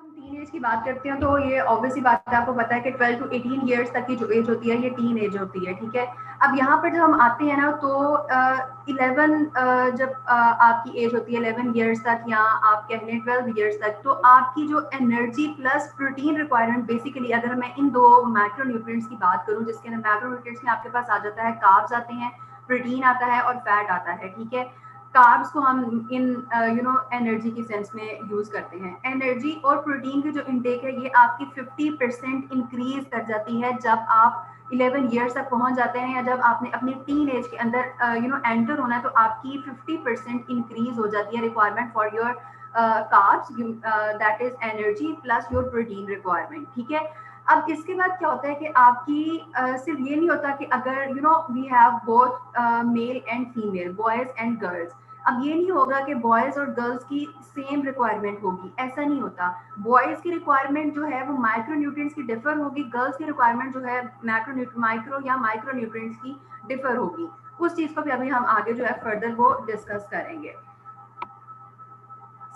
हम teen age की बात करते हैं तो ये ऑब्वियसली बात है, आपको पता है कि 12 टू 18 ईयर्स तक की जो एज होती है ये टीन एज होती है, ठीक है। अब यहाँ पर जब हम आते हैं ना तो 11 जब आपकी एज होती है 11 ईयर्स तक या आप कह लें 12 ईयर्स तक, तो आपकी जो energy plus protein requirement basically, अगर मैं इन दो मैक्रो न्यूट्रिएंट्स की बात करूँ, जिसके अंदर मैक्रो न्यूट्रिएंट्स में आपके पास आ जाता है कार्ब्स आते हैं, प्रोटीन आता है और फैट आता है, ठीक है। कार्ब्स को हम इन एनर्जी की सेंस में यूज करते हैं। एनर्जी और प्रोटीन की जो इनटेक है ये आपकी 50% इंक्रीज कर जाती है जब आप 11 ईयर्स तक पहुंच जाते हैं, या जब आपने अपनी टीन एज के अंदर एंटर होना है, तो आपकी 50% इंक्रीज हो जाती है requirement for your carbs, that is energy plus your protein requirement, ठीक है। अब इसके बाद क्या होता है कि आपकी सिर्फ ये नहीं होता कि अगर we have both male and female, boys and girls, अब ये नहीं होगा कि बॉयज और गर्ल्स की सेम रिक्वायरमेंट होगी, ऐसा नहीं होता। बॉयज की रिक्वायरमेंट जो है वो माइक्रो न्यूट्रिएंट्स की डिफर होगी, गर्ल्स की रिक्वायरमेंट जो है माइक्रो या माइक्रो न्यूट्रिएंट्स की डिफर होगी। उस चीज को भी अभी हम आगे जो है फर्दर वो डिस्कस करेंगे।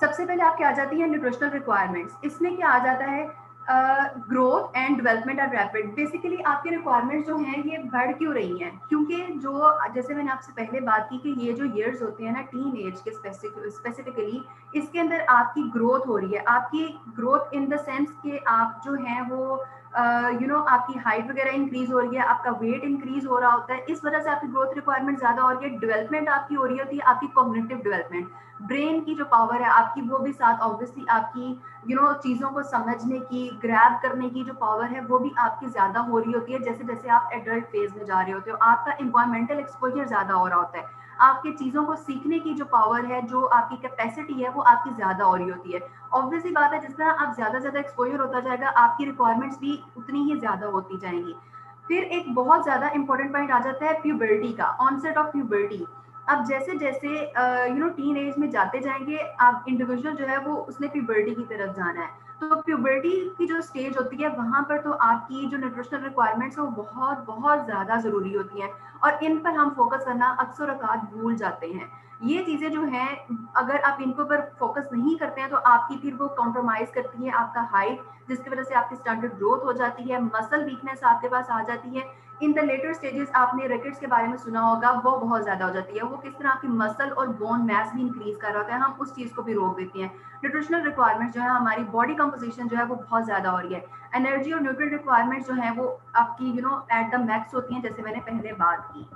सबसे पहले आपके आ जाती है न्यूट्रिशनल रिक्वायरमेंट्स। इसमें क्या आ जाता है, growth and development are rapid. Basically आपके रिक्वायरमेंट्स जो हैं ये बढ़ क्यों रही हैं, क्योंकि जो जैसे मैंने आपसे पहले बात की कि ये जो ईयर्स होते हैं ना टीन एज के स्पेसिफिकली, इसके अंदर आपकी ग्रोथ हो रही है। आपकी ग्रोथ इन द सेंस कि आप जो हैं वो आपकी हाइट वगैरह इंक्रीज हो रही है, आपका वेट इंक्रीज हो रहा होता है, इस वजह से आपकी ग्रोथ रिक्वायरमेंट ज्यादा हो रही है। डेवलपमेंट आपकी हो रही होती है, आपकी कॉग्निटिव डेवलपमेंट, ब्रेन की जो पावर है आपकी, वो भी साथ ऑब्वियसली आपकी चीजों को समझने की, ग्रैब करने की जो पावर है वो भी आपकी ज्यादा हो रही होती है जैसे जैसे आप एडल्ट फेज में जा रहे होते हो। आपका एनवायरमेंटल एक्सपोजर ज्यादा हो रहा होता है, आपके चीजों को सीखने की जो पावर है, जो आपकी कैपेसिटी है, वो आपकी ज्यादा हो रही होती है। ऑब्वियसली बात है, जिस तरह आप ज्यादा एक्सपोजर होता जाएगा आपकी रिक्वायरमेंट्स भी उतनी ही ज्यादा होती जाएंगी। फिर एक बहुत ज्यादा इंपॉर्टेंट पॉइंट आ जाता है प्यूबर्टी का, ऑनसेट ऑफ प्यूबर्टी। अब जैसे जैसे टीन एज में जाते जाएंगे आप, इंडिविजुअल जो है वो उसने प्यूबर्टी की तरफ जाना है, तो प्यूबर्टी की जो स्टेज होती है वहां पर तो आपकी जो न्यूट्रिशनल रिक्वायरमेंट्स है वो बहुत बहुत ज्यादा जरूरी होती हैं, और इन पर हम फोकस करना अक्सर औकात भूल जाते हैं। ये चीजें जो हैं, अगर आप इनको पर फोकस नहीं करते हैं तो आपकी फिर वो कॉम्प्रोमाइज करती है आपका हाइट, जिसकी वजह से आपकी स्टंटेड ग्रोथ हो जाती है, मसल वीकनेस आपके पास आ जाती है। इन द लेटर स्टेजेस आपने रिकेट्स के बारे में सुना होगा, वो बहुत ज्यादा हो जाती है। वो किस तरह आपकी मसल और बोन मैस भी इंक्रीज कर रहा होता है, हम उस चीज को भी रोक देते हैं। न्यूट्रिशनल रिक्वायरमेंट जो है, हमारी बॉडी कंपोजिशन जो है वो बहुत ज्यादा हो रही है। एनर्जी और न्यूट्रिएंट रिक्वायरमेंट जो है वो आपकी एट द मैक्स होती हैं, जैसे मैंने पहले बात की।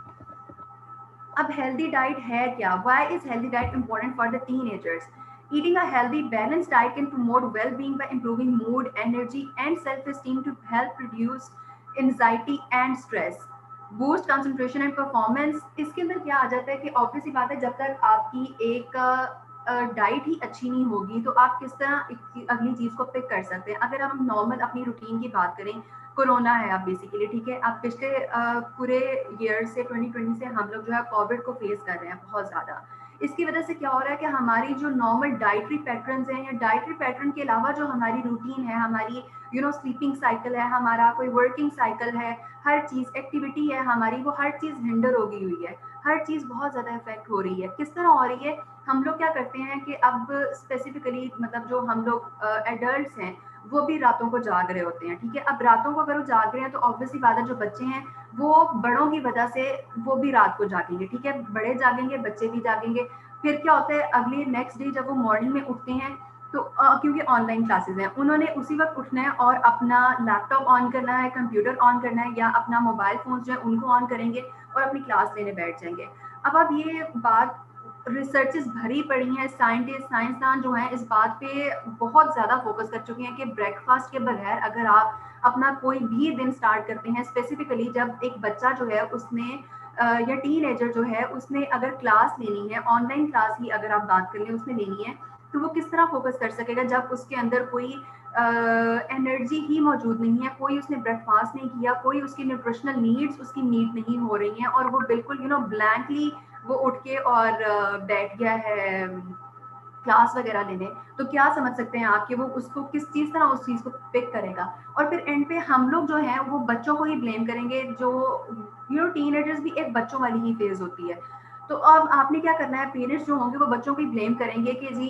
अब हेल्दी डाइट है क्या, why is healthy diet important for the teenagers? Eating a healthy, balanced diet can promote well-being by improving mood, energy, and self-esteem to help reduce anxiety and stress, boost concentration and performance। इसके अंदर क्या आ जाता है कि obviously बात है, जब तक आपकी एक डाइट ही अच्छी नहीं होगी तो आप किस तरह अगली चीज को पिक कर सकते हैं। अगर हम नॉर्मल अपनी रूटीन की बात करें, कोरोना है अब बेसिकली, ठीक है। अब पिछले पूरे ईयर से 2020 से हम लोग जो है कोविड को फेस कर रहे हैं बहुत ज्यादा। इसकी वजह से क्या हो रहा है कि हमारी जो नॉर्मल डाइटरी पैटर्न्स हैं, या डाइटरी पैटर्न के अलावा जो हमारी रूटीन है, हमारी स्लीपिंग साइकिल है, हमारा कोई वर्किंग साइकिल है, हर चीज एक्टिविटी है हमारी, वो हर चीज हिंडर हो गई हुई है, हर चीज बहुत ज्यादा इफेक्ट हो रही है। किस तरह हो रही है, हम लोग क्या करते हैं कि अब स्पेसिफिकली मतलब जो हम लोग एडल्ट हैं वो भी रातों को जाग रहे होते हैं, ठीक है। अब रातों को अगर वो जाग रहे हैं तो ऑब्वियसली बात है, जो बच्चे हैं वो बड़ों की वजह से वो भी रात को जागेंगे, ठीक है। बड़े जागेंगे, बच्चे भी जागेंगे। फिर क्या होता है, अगले नेक्स्ट डे जब वो मॉर्निंग में उठते हैं तो क्योंकि ऑनलाइन क्लासेस हैं, उन्होंने उसी वक्त उठना है और अपना लैपटॉप ऑन करना है, कंप्यूटर ऑन करना है, या अपना मोबाइल फोन जो है उनको ऑन करेंगे और अपनी क्लास लेने बैठ जाएंगे। अब ये बात रिसर्चेस भरी पड़ी हैं, साइंसदान जो हैं इस बात पे बहुत ज़्यादा फोकस कर चुके हैं कि ब्रेकफास्ट के बगैर अगर आप अपना कोई भी दिन स्टार्ट करते हैं, स्पेसिफिकली जब एक बच्चा जो है उसने या टीनेजर जो है उसने अगर क्लास लेनी है, ऑनलाइन क्लास ही अगर आप बात कर लें उसने लेनी है, तो वो किस तरह फोकस कर सकेगा जब उसके अंदर कोई एनर्जी ही मौजूद नहीं है, कोई उसने ब्रेकफास्ट नहीं किया, कोई उसकी न्यूट्रिशनल नीड्स उसकी मीट नहीं हो रही हैं, और वो बिल्कुल ब्लैंकली वो उठ के और बैठ गया है क्लास वगैरह लेने। तो क्या समझ सकते हैं आप कि वो उसको किस चीज तरह उस चीज को पिक करेगा। और फिर एंड पे हम लोग जो है वो बच्चों को ही ब्लेम करेंगे, जो टीनेजर्स भी एक बच्चों वाली ही फेज होती है। तो अब आपने क्या करना है, पेरेंट्स जो होंगे वो बच्चों को ब्लेम करेंगे कि जी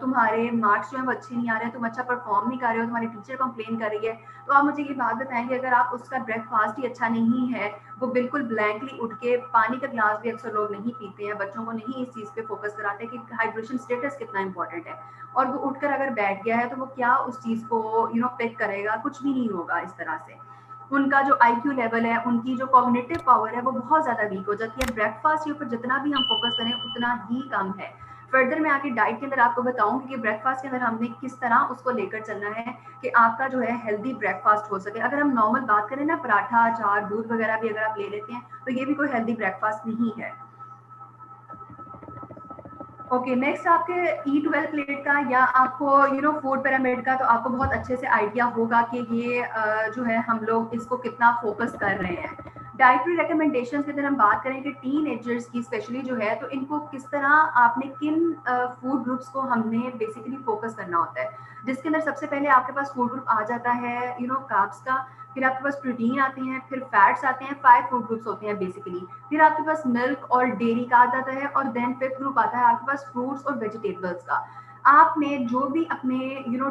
तुम्हारे मार्क्स जो है वो अच्छे नहीं आ रहे हैं, तुम अच्छा परफॉर्म नहीं कर रहे हो, तुम्हारी टीचर कंप्लेन कर रही है। तो आप मुझे ये बात बताएंगे, अगर आप उसका ब्रेकफास्ट ही अच्छा नहीं है, वो बिल्कुल ब्लैंकली उठ के पानी का ग्लास भी अक्सर लोग नहीं पीते हैं, बच्चों को नहीं इस चीज़ पे फोकस कराते कि हाइड्रेशन स्टेटस कितना इंपॉर्टेंट है, और वो उठकर अगर बैठ गया है तो वो क्या उस चीज़ को पिक करेगा, कुछ भी नहीं होगा इस तरह से। उनका जो आईक्यू लेवल है, उनकी जो कॉग्निटिव पावर है वो बहुत ज़्यादा वीक हो जाती है। ब्रेकफास्ट के ऊपर जितना भी हम फोकस करें उतना ही कम है। फर्दर मैं आके डाइट के अंदर आपको बताऊंगी कि ब्रेकफास्ट के अंदर हमने किस तरह उसको लेकर चलना है कि आपका जो है हेल्दी ब्रेकफास्ट हो सके। अगर हम नॉर्मल बात करें ना, पराठा, अचार, दूध वगैरह भी अगर आप ले लेते हैं तो ये भी कोई हेल्दी ब्रेकफास्ट नहीं है। ओके, नेक्स्ट आपके E12 प्लेट का या आपको फूड पिरामिड का तो आपको बहुत अच्छे से आइडिया होगा कि ये जो है हम लोग इसको कितना फोकस कर रहे हैं। डाइटरी रिकमेंडेशंस की अगर हम बात करें कि टीन एजर्स की स्पेशली जो है, तो इनको किस तरह आपने किन फूड ग्रुप्स को हमने बेसिकली फोकस करना होता है, जिसके अंदर सबसे पहले आपके पास फूड ग्रुप आ जाता है कार्ब्स का, फिर आपके पास प्रोटीन आते हैं, फिर फैट्स आते हैं, 5 फूड ग्रुप्स होते हैं बेसिकली। फिर आपके पास मिल्क और डेयरी का आ जाता है, और देन 5th ग्रुप आता है आपके पास फ्रूट्स और वेजिटेबल्स का। आपने जो भी अपने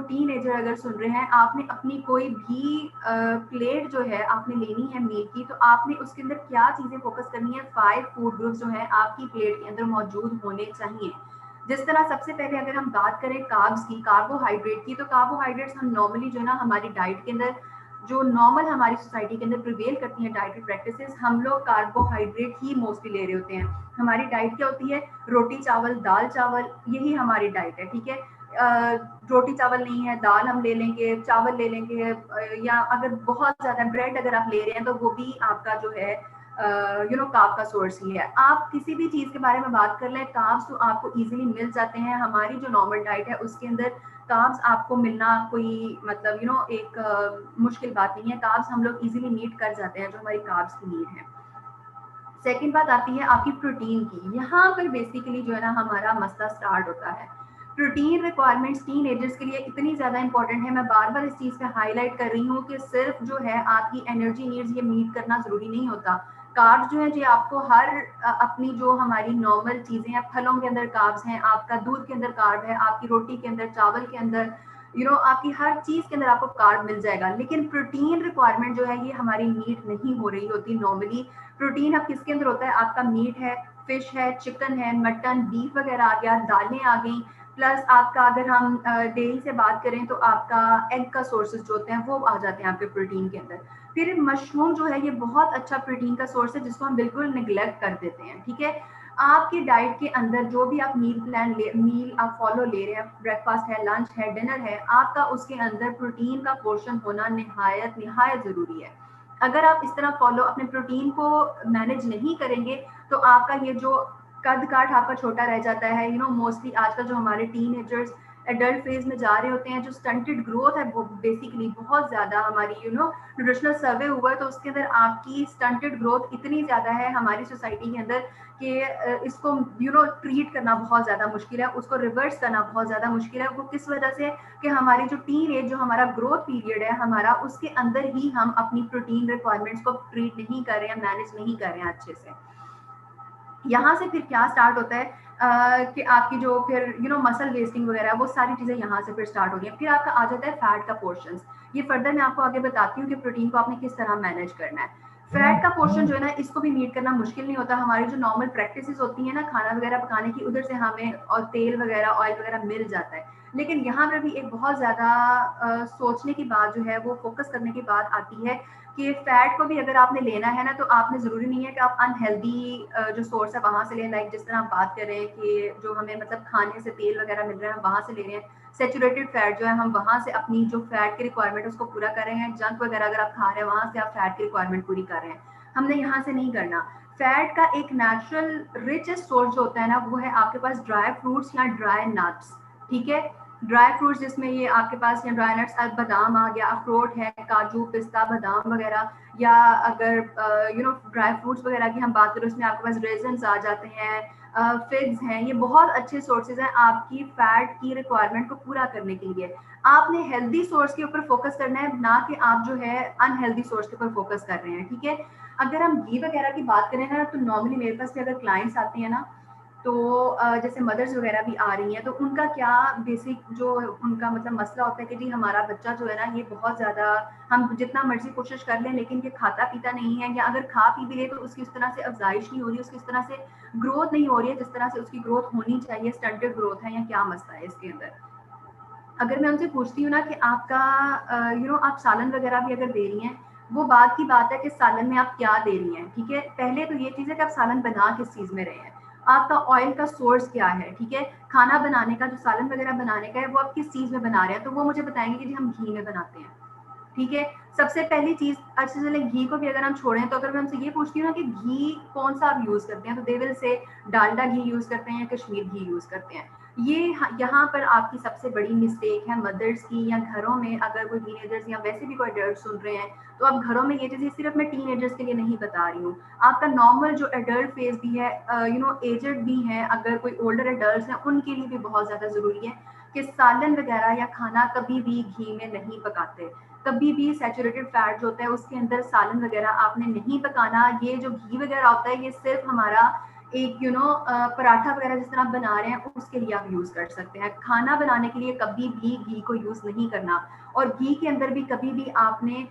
टीनेजर अगर सुन रहे हैं, आपने अपनी कोई भी प्लेट जो है आपने लेनी है मील की, तो आपने उसके अंदर क्या चीज़ें फोकस करनी है, 5 फूड ग्रुप्स जो है आपकी प्लेट के अंदर मौजूद होने चाहिए। जिस तरह सबसे पहले अगर हम बात करें कार्ब्स की, कार्बोहाइड्रेट की, तो कार्बोहाइड्रेट्स हम नॉर्मली जो है ना हमारी डाइट के अंदर जो नॉर्मल हमारी सोसाइटी के अंदर प्रिवेल करती हैं डाइटरी प्रैक्टिसेस, हम लोग कार्बोहाइड्रेट ही मोस्टली ले रहे होते हैं। हमारी डाइट क्या होती है, रोटी चावल दाल चावल, यही हमारी डाइट है, ठीक है। रोटी चावल नहीं है, दाल हम ले लेंगे, चावल ले लेंगे, या अगर बहुत ज़्यादा ब्रेड अगर आप ले रहे हैं तो वो भी आपका जो है कार्ब का सोर्स ही है। आप किसी भी चीज़ के बारे में बात कर लें, कार्ब्स तो आपको इजीली मिल जाते हैं। हमारी जो नॉर्मल डाइट है उसके अंदर कार्ब्स आपको मिलना कोई मतलब एक मुश्किल बात नहीं है। कार्ब्स हम लोग इजीली मीट कर जाते हैं, जो हमारी कार्ब्स की नीड है। सेकंड बात आती है आपकी प्रोटीन की। यहाँ पर बेसिकली जो है ना हमारा मसला स्टार्ट होता है। प्रोटीन रिक्वायरमेंट्स टीन एजर्स के लिए इतनी ज़्यादा इंपॉर्टेंट है, मैं बार बार इस चीज़ पे हाईलाइट कर रही हूँ कि सिर्फ जो है आपकी एनर्जी नीड्स ये मीट करना ज़रूरी नहीं होता। कार्ब्स जो है जी आपको हर अपनी जो हमारी नॉर्मल चीज़ें हैं, फलों के अंदर कार्ब्स हैं, आपका दूध के अंदर कार्ब है, आपकी रोटी के अंदर, चावल के अंदर, आपकी हर चीज़ के अंदर आपको कार्ब मिल जाएगा। लेकिन प्रोटीन रिक्वायरमेंट जो है ये हमारी मीट नहीं हो रही होती नॉर्मली। प्रोटीन अब किसके अंदर होता है, आपका मीट है, फिश है, चिकन है, मटन, बीफ वगैरह आ गया, दालें आ गई, प्लस आपका अगर हम डेयरी से बात करें तो आपका एग का सोर्सेज जो होते हैं वो आ जाते हैं आपके प्रोटीन के अंदर। फिर मशरूम जो है ये बहुत अच्छा प्रोटीन का सोर्स है जिसको हम बिल्कुल निगलेक्ट कर देते हैं, ठीक है। आपकी डाइट के अंदर जो भी आप मील आप फॉलो ले रहे हैं, ब्रेकफास्ट है, लंच है, डिनर है, आपका उसके अंदर प्रोटीन का पोर्शन होना निहायत निहायत ज़रूरी है। अगर आप इस तरह फॉलो अपने प्रोटीन को मैनेज नहीं करेंगे तो आपका ये जो कद काठ आपका छोटा रह जाता है। मोस्टली आजकल जो हमारे टीनेजर्स एडल्ट फेज में जा रहे होते हैं, जो स्टंटेड ग्रोथ है वो बेसिकली बहुत ज़्यादा हमारी न्यूट्रिशनल सर्वे हुआ है तो उसके अंदर आपकी स्टंटेड ग्रोथ इतनी ज़्यादा है हमारी सोसाइटी के अंदर कि इसको ट्रीट करना बहुत ज़्यादा मुश्किल है, उसको रिवर्स करना बहुत ज़्यादा मुश्किल है। वो किस वजह से कि हमारी जो टीन एज, जो हमारा ग्रोथ पीरियड है हमारा, उसके अंदर ही हम अपनी प्रोटीन रिक्वायरमेंट्स को ट्रीट नहीं कर रहे हैं, मैनेज नहीं कर रहे हैं अच्छे से। यहाँ से फिर क्या स्टार्ट होता है कि आपकी जो फिर मसल वेस्टिंग वगैरह वो सारी चीज़ें यहाँ से फिर स्टार्ट हो रही है। फिर आपका आ जाता है फैट का पोर्शन। ये फर्दर मैं आपको आगे बताती हूँ कि प्रोटीन को आपने किस तरह मैनेज करना है। फैट का पोर्शन जो है ना इसको भी मीट करना मुश्किल नहीं होता। हमारी जो नॉर्मल प्रैक्टिसेस होती है ना खाना वगैरह पकाने की, उधर से हमें और तेल वगैरह, ऑयल वगैरह मिल जाता है। लेकिन यहाँ पर भी एक बहुत ज़्यादा सोचने की बात जो है वो फोकस करने की बात आती है कि फैट को भी अगर आपने लेना है ना तो आपने ज़रूरी नहीं है कि आप अनहेल्दी जो सोर्स है वहाँ से लें। लाइक जिस तरह आप बात कर रहे हैं कि जो हमें मतलब खाने से तेल वगैरह मिल रहा है हम वहाँ से ले रहे हैं, सेचुरेटेड फैट जो है हम वहाँ से अपनी जो फैट की रिक्वायरमेंट उसको पूरा कर रहे हैं। जंक वगैरह अगर आप खा रहे हैं वहाँ से आप फैट की रिक्वायरमेंट पूरी कर रहे हैं, हमने यहाँ से नहीं करना। फैट का एक नेचुरल रिचेस्ट सोर्स जो होता है ना वो है आपके पास ड्राई फ्रूट्स या ड्राई नट्स, ठीक है। ड्राई फ्रूट्स जिसमें ये आपके पास या ड्राई नट्स, बादाम आ गया, अखरोट है, काजू पिस्ता बादाम वगैरह, या अगर ड्राई फ्रूट्स वगैरह की हम बात करें उसमें आपके पास रेजन्स आ जाते हैं, फिग्स हैं। ये बहुत अच्छे सोर्सेज हैं आपकी फैट की रिक्वायरमेंट को पूरा करने के लिए। आपने हेल्दी सोर्स के ऊपर फोकस करना है, ना कि आप जो है अनहेल्दी सोर्स के ऊपर फोकस कर रहे हैं, ठीक है। अगर हम घी वगैरह की बात करें ना, तो नॉर्मली मेरे पास भी अगर क्लाइंट्स आते हैं ना, तो जैसे मदर्स वगैरह भी आ रही हैं, तो उनका क्या बेसिक जो उनका मतलब मसला होता है कि जी हमारा बच्चा जो है ना, ये बहुत ज़्यादा, हम जितना मर्जी कोशिश कर लें लेकिन ये खाता पीता नहीं है, या अगर खा पी भी ले तो उसकी उस तरह से अफजाइश नहीं हो रही, उसकी उस तरह से ग्रोथ नहीं हो रही है जिस तरह से उसकी ग्रोथ होनी चाहिए, स्टंटेड ग्रोथ है, या क्या मसला है इसके अंदर। अगर मैं उनसे पूछती हूँ ना कि आपका आप सालन वगैरह भी अगर दे रही हैं, वो बात की बात है कि सालन में आप क्या दे रही हैं, ठीक है। पहले तो ये चीज़ है कि आप सालन बना किस चीज़ में रहे हैं, आपका ऑयल का सोर्स क्या है, ठीक है। खाना बनाने का जो सालन वगैरह बनाने का है वो आप किस चीज़ में बना रहे हैं, तो वो मुझे बताएंगे कि जी हम घी में बनाते हैं, ठीक है। सबसे पहली चीज, अच्छा चले घी को भी अगर हम छोड़ें, तो अगर मैं हमसे ये पूछती हूँ ना कि घी कौन सा आप यूज करते हैं, तो they will say Dalda ghee use करते हैं या कश्मीर घी यूज करते हैं। ये यहाँ पर आपकी सबसे बड़ी मिस्टेक है मदर्स की, या घरों में अगर कोई टीनेजर्स या वैसे भी कोई एडल्ट सुन रहे हैं, तो अब घरों में ये चीज़ें सिर्फ मैं टीनेजर्स के लिए नहीं बता रही हूँ, आपका नॉर्मल जो एडल्ट फेज भी है, एजड भी है, अगर कोई ओल्डर एडल्ट हैं उनके लिए भी बहुत ज़्यादा ज़रूरी है कि सालन वगैरह या खाना कभी भी घी में नहीं पकाते। कभी भी सैचुरेटेड फैट जो होता है उसके अंदर सालन वगैरह आपने नहीं पकाना। ये जो घी वगैरह होता है ये सिर्फ हमारा एक पराठा वगैरह जिस तरह आप बना रहे हैं उसके लिए आप यूज कर सकते हैं। खाना बनाने के लिए कभी भी घी को यूज नहीं करना, और घी के अंदर भी कभी भी आपने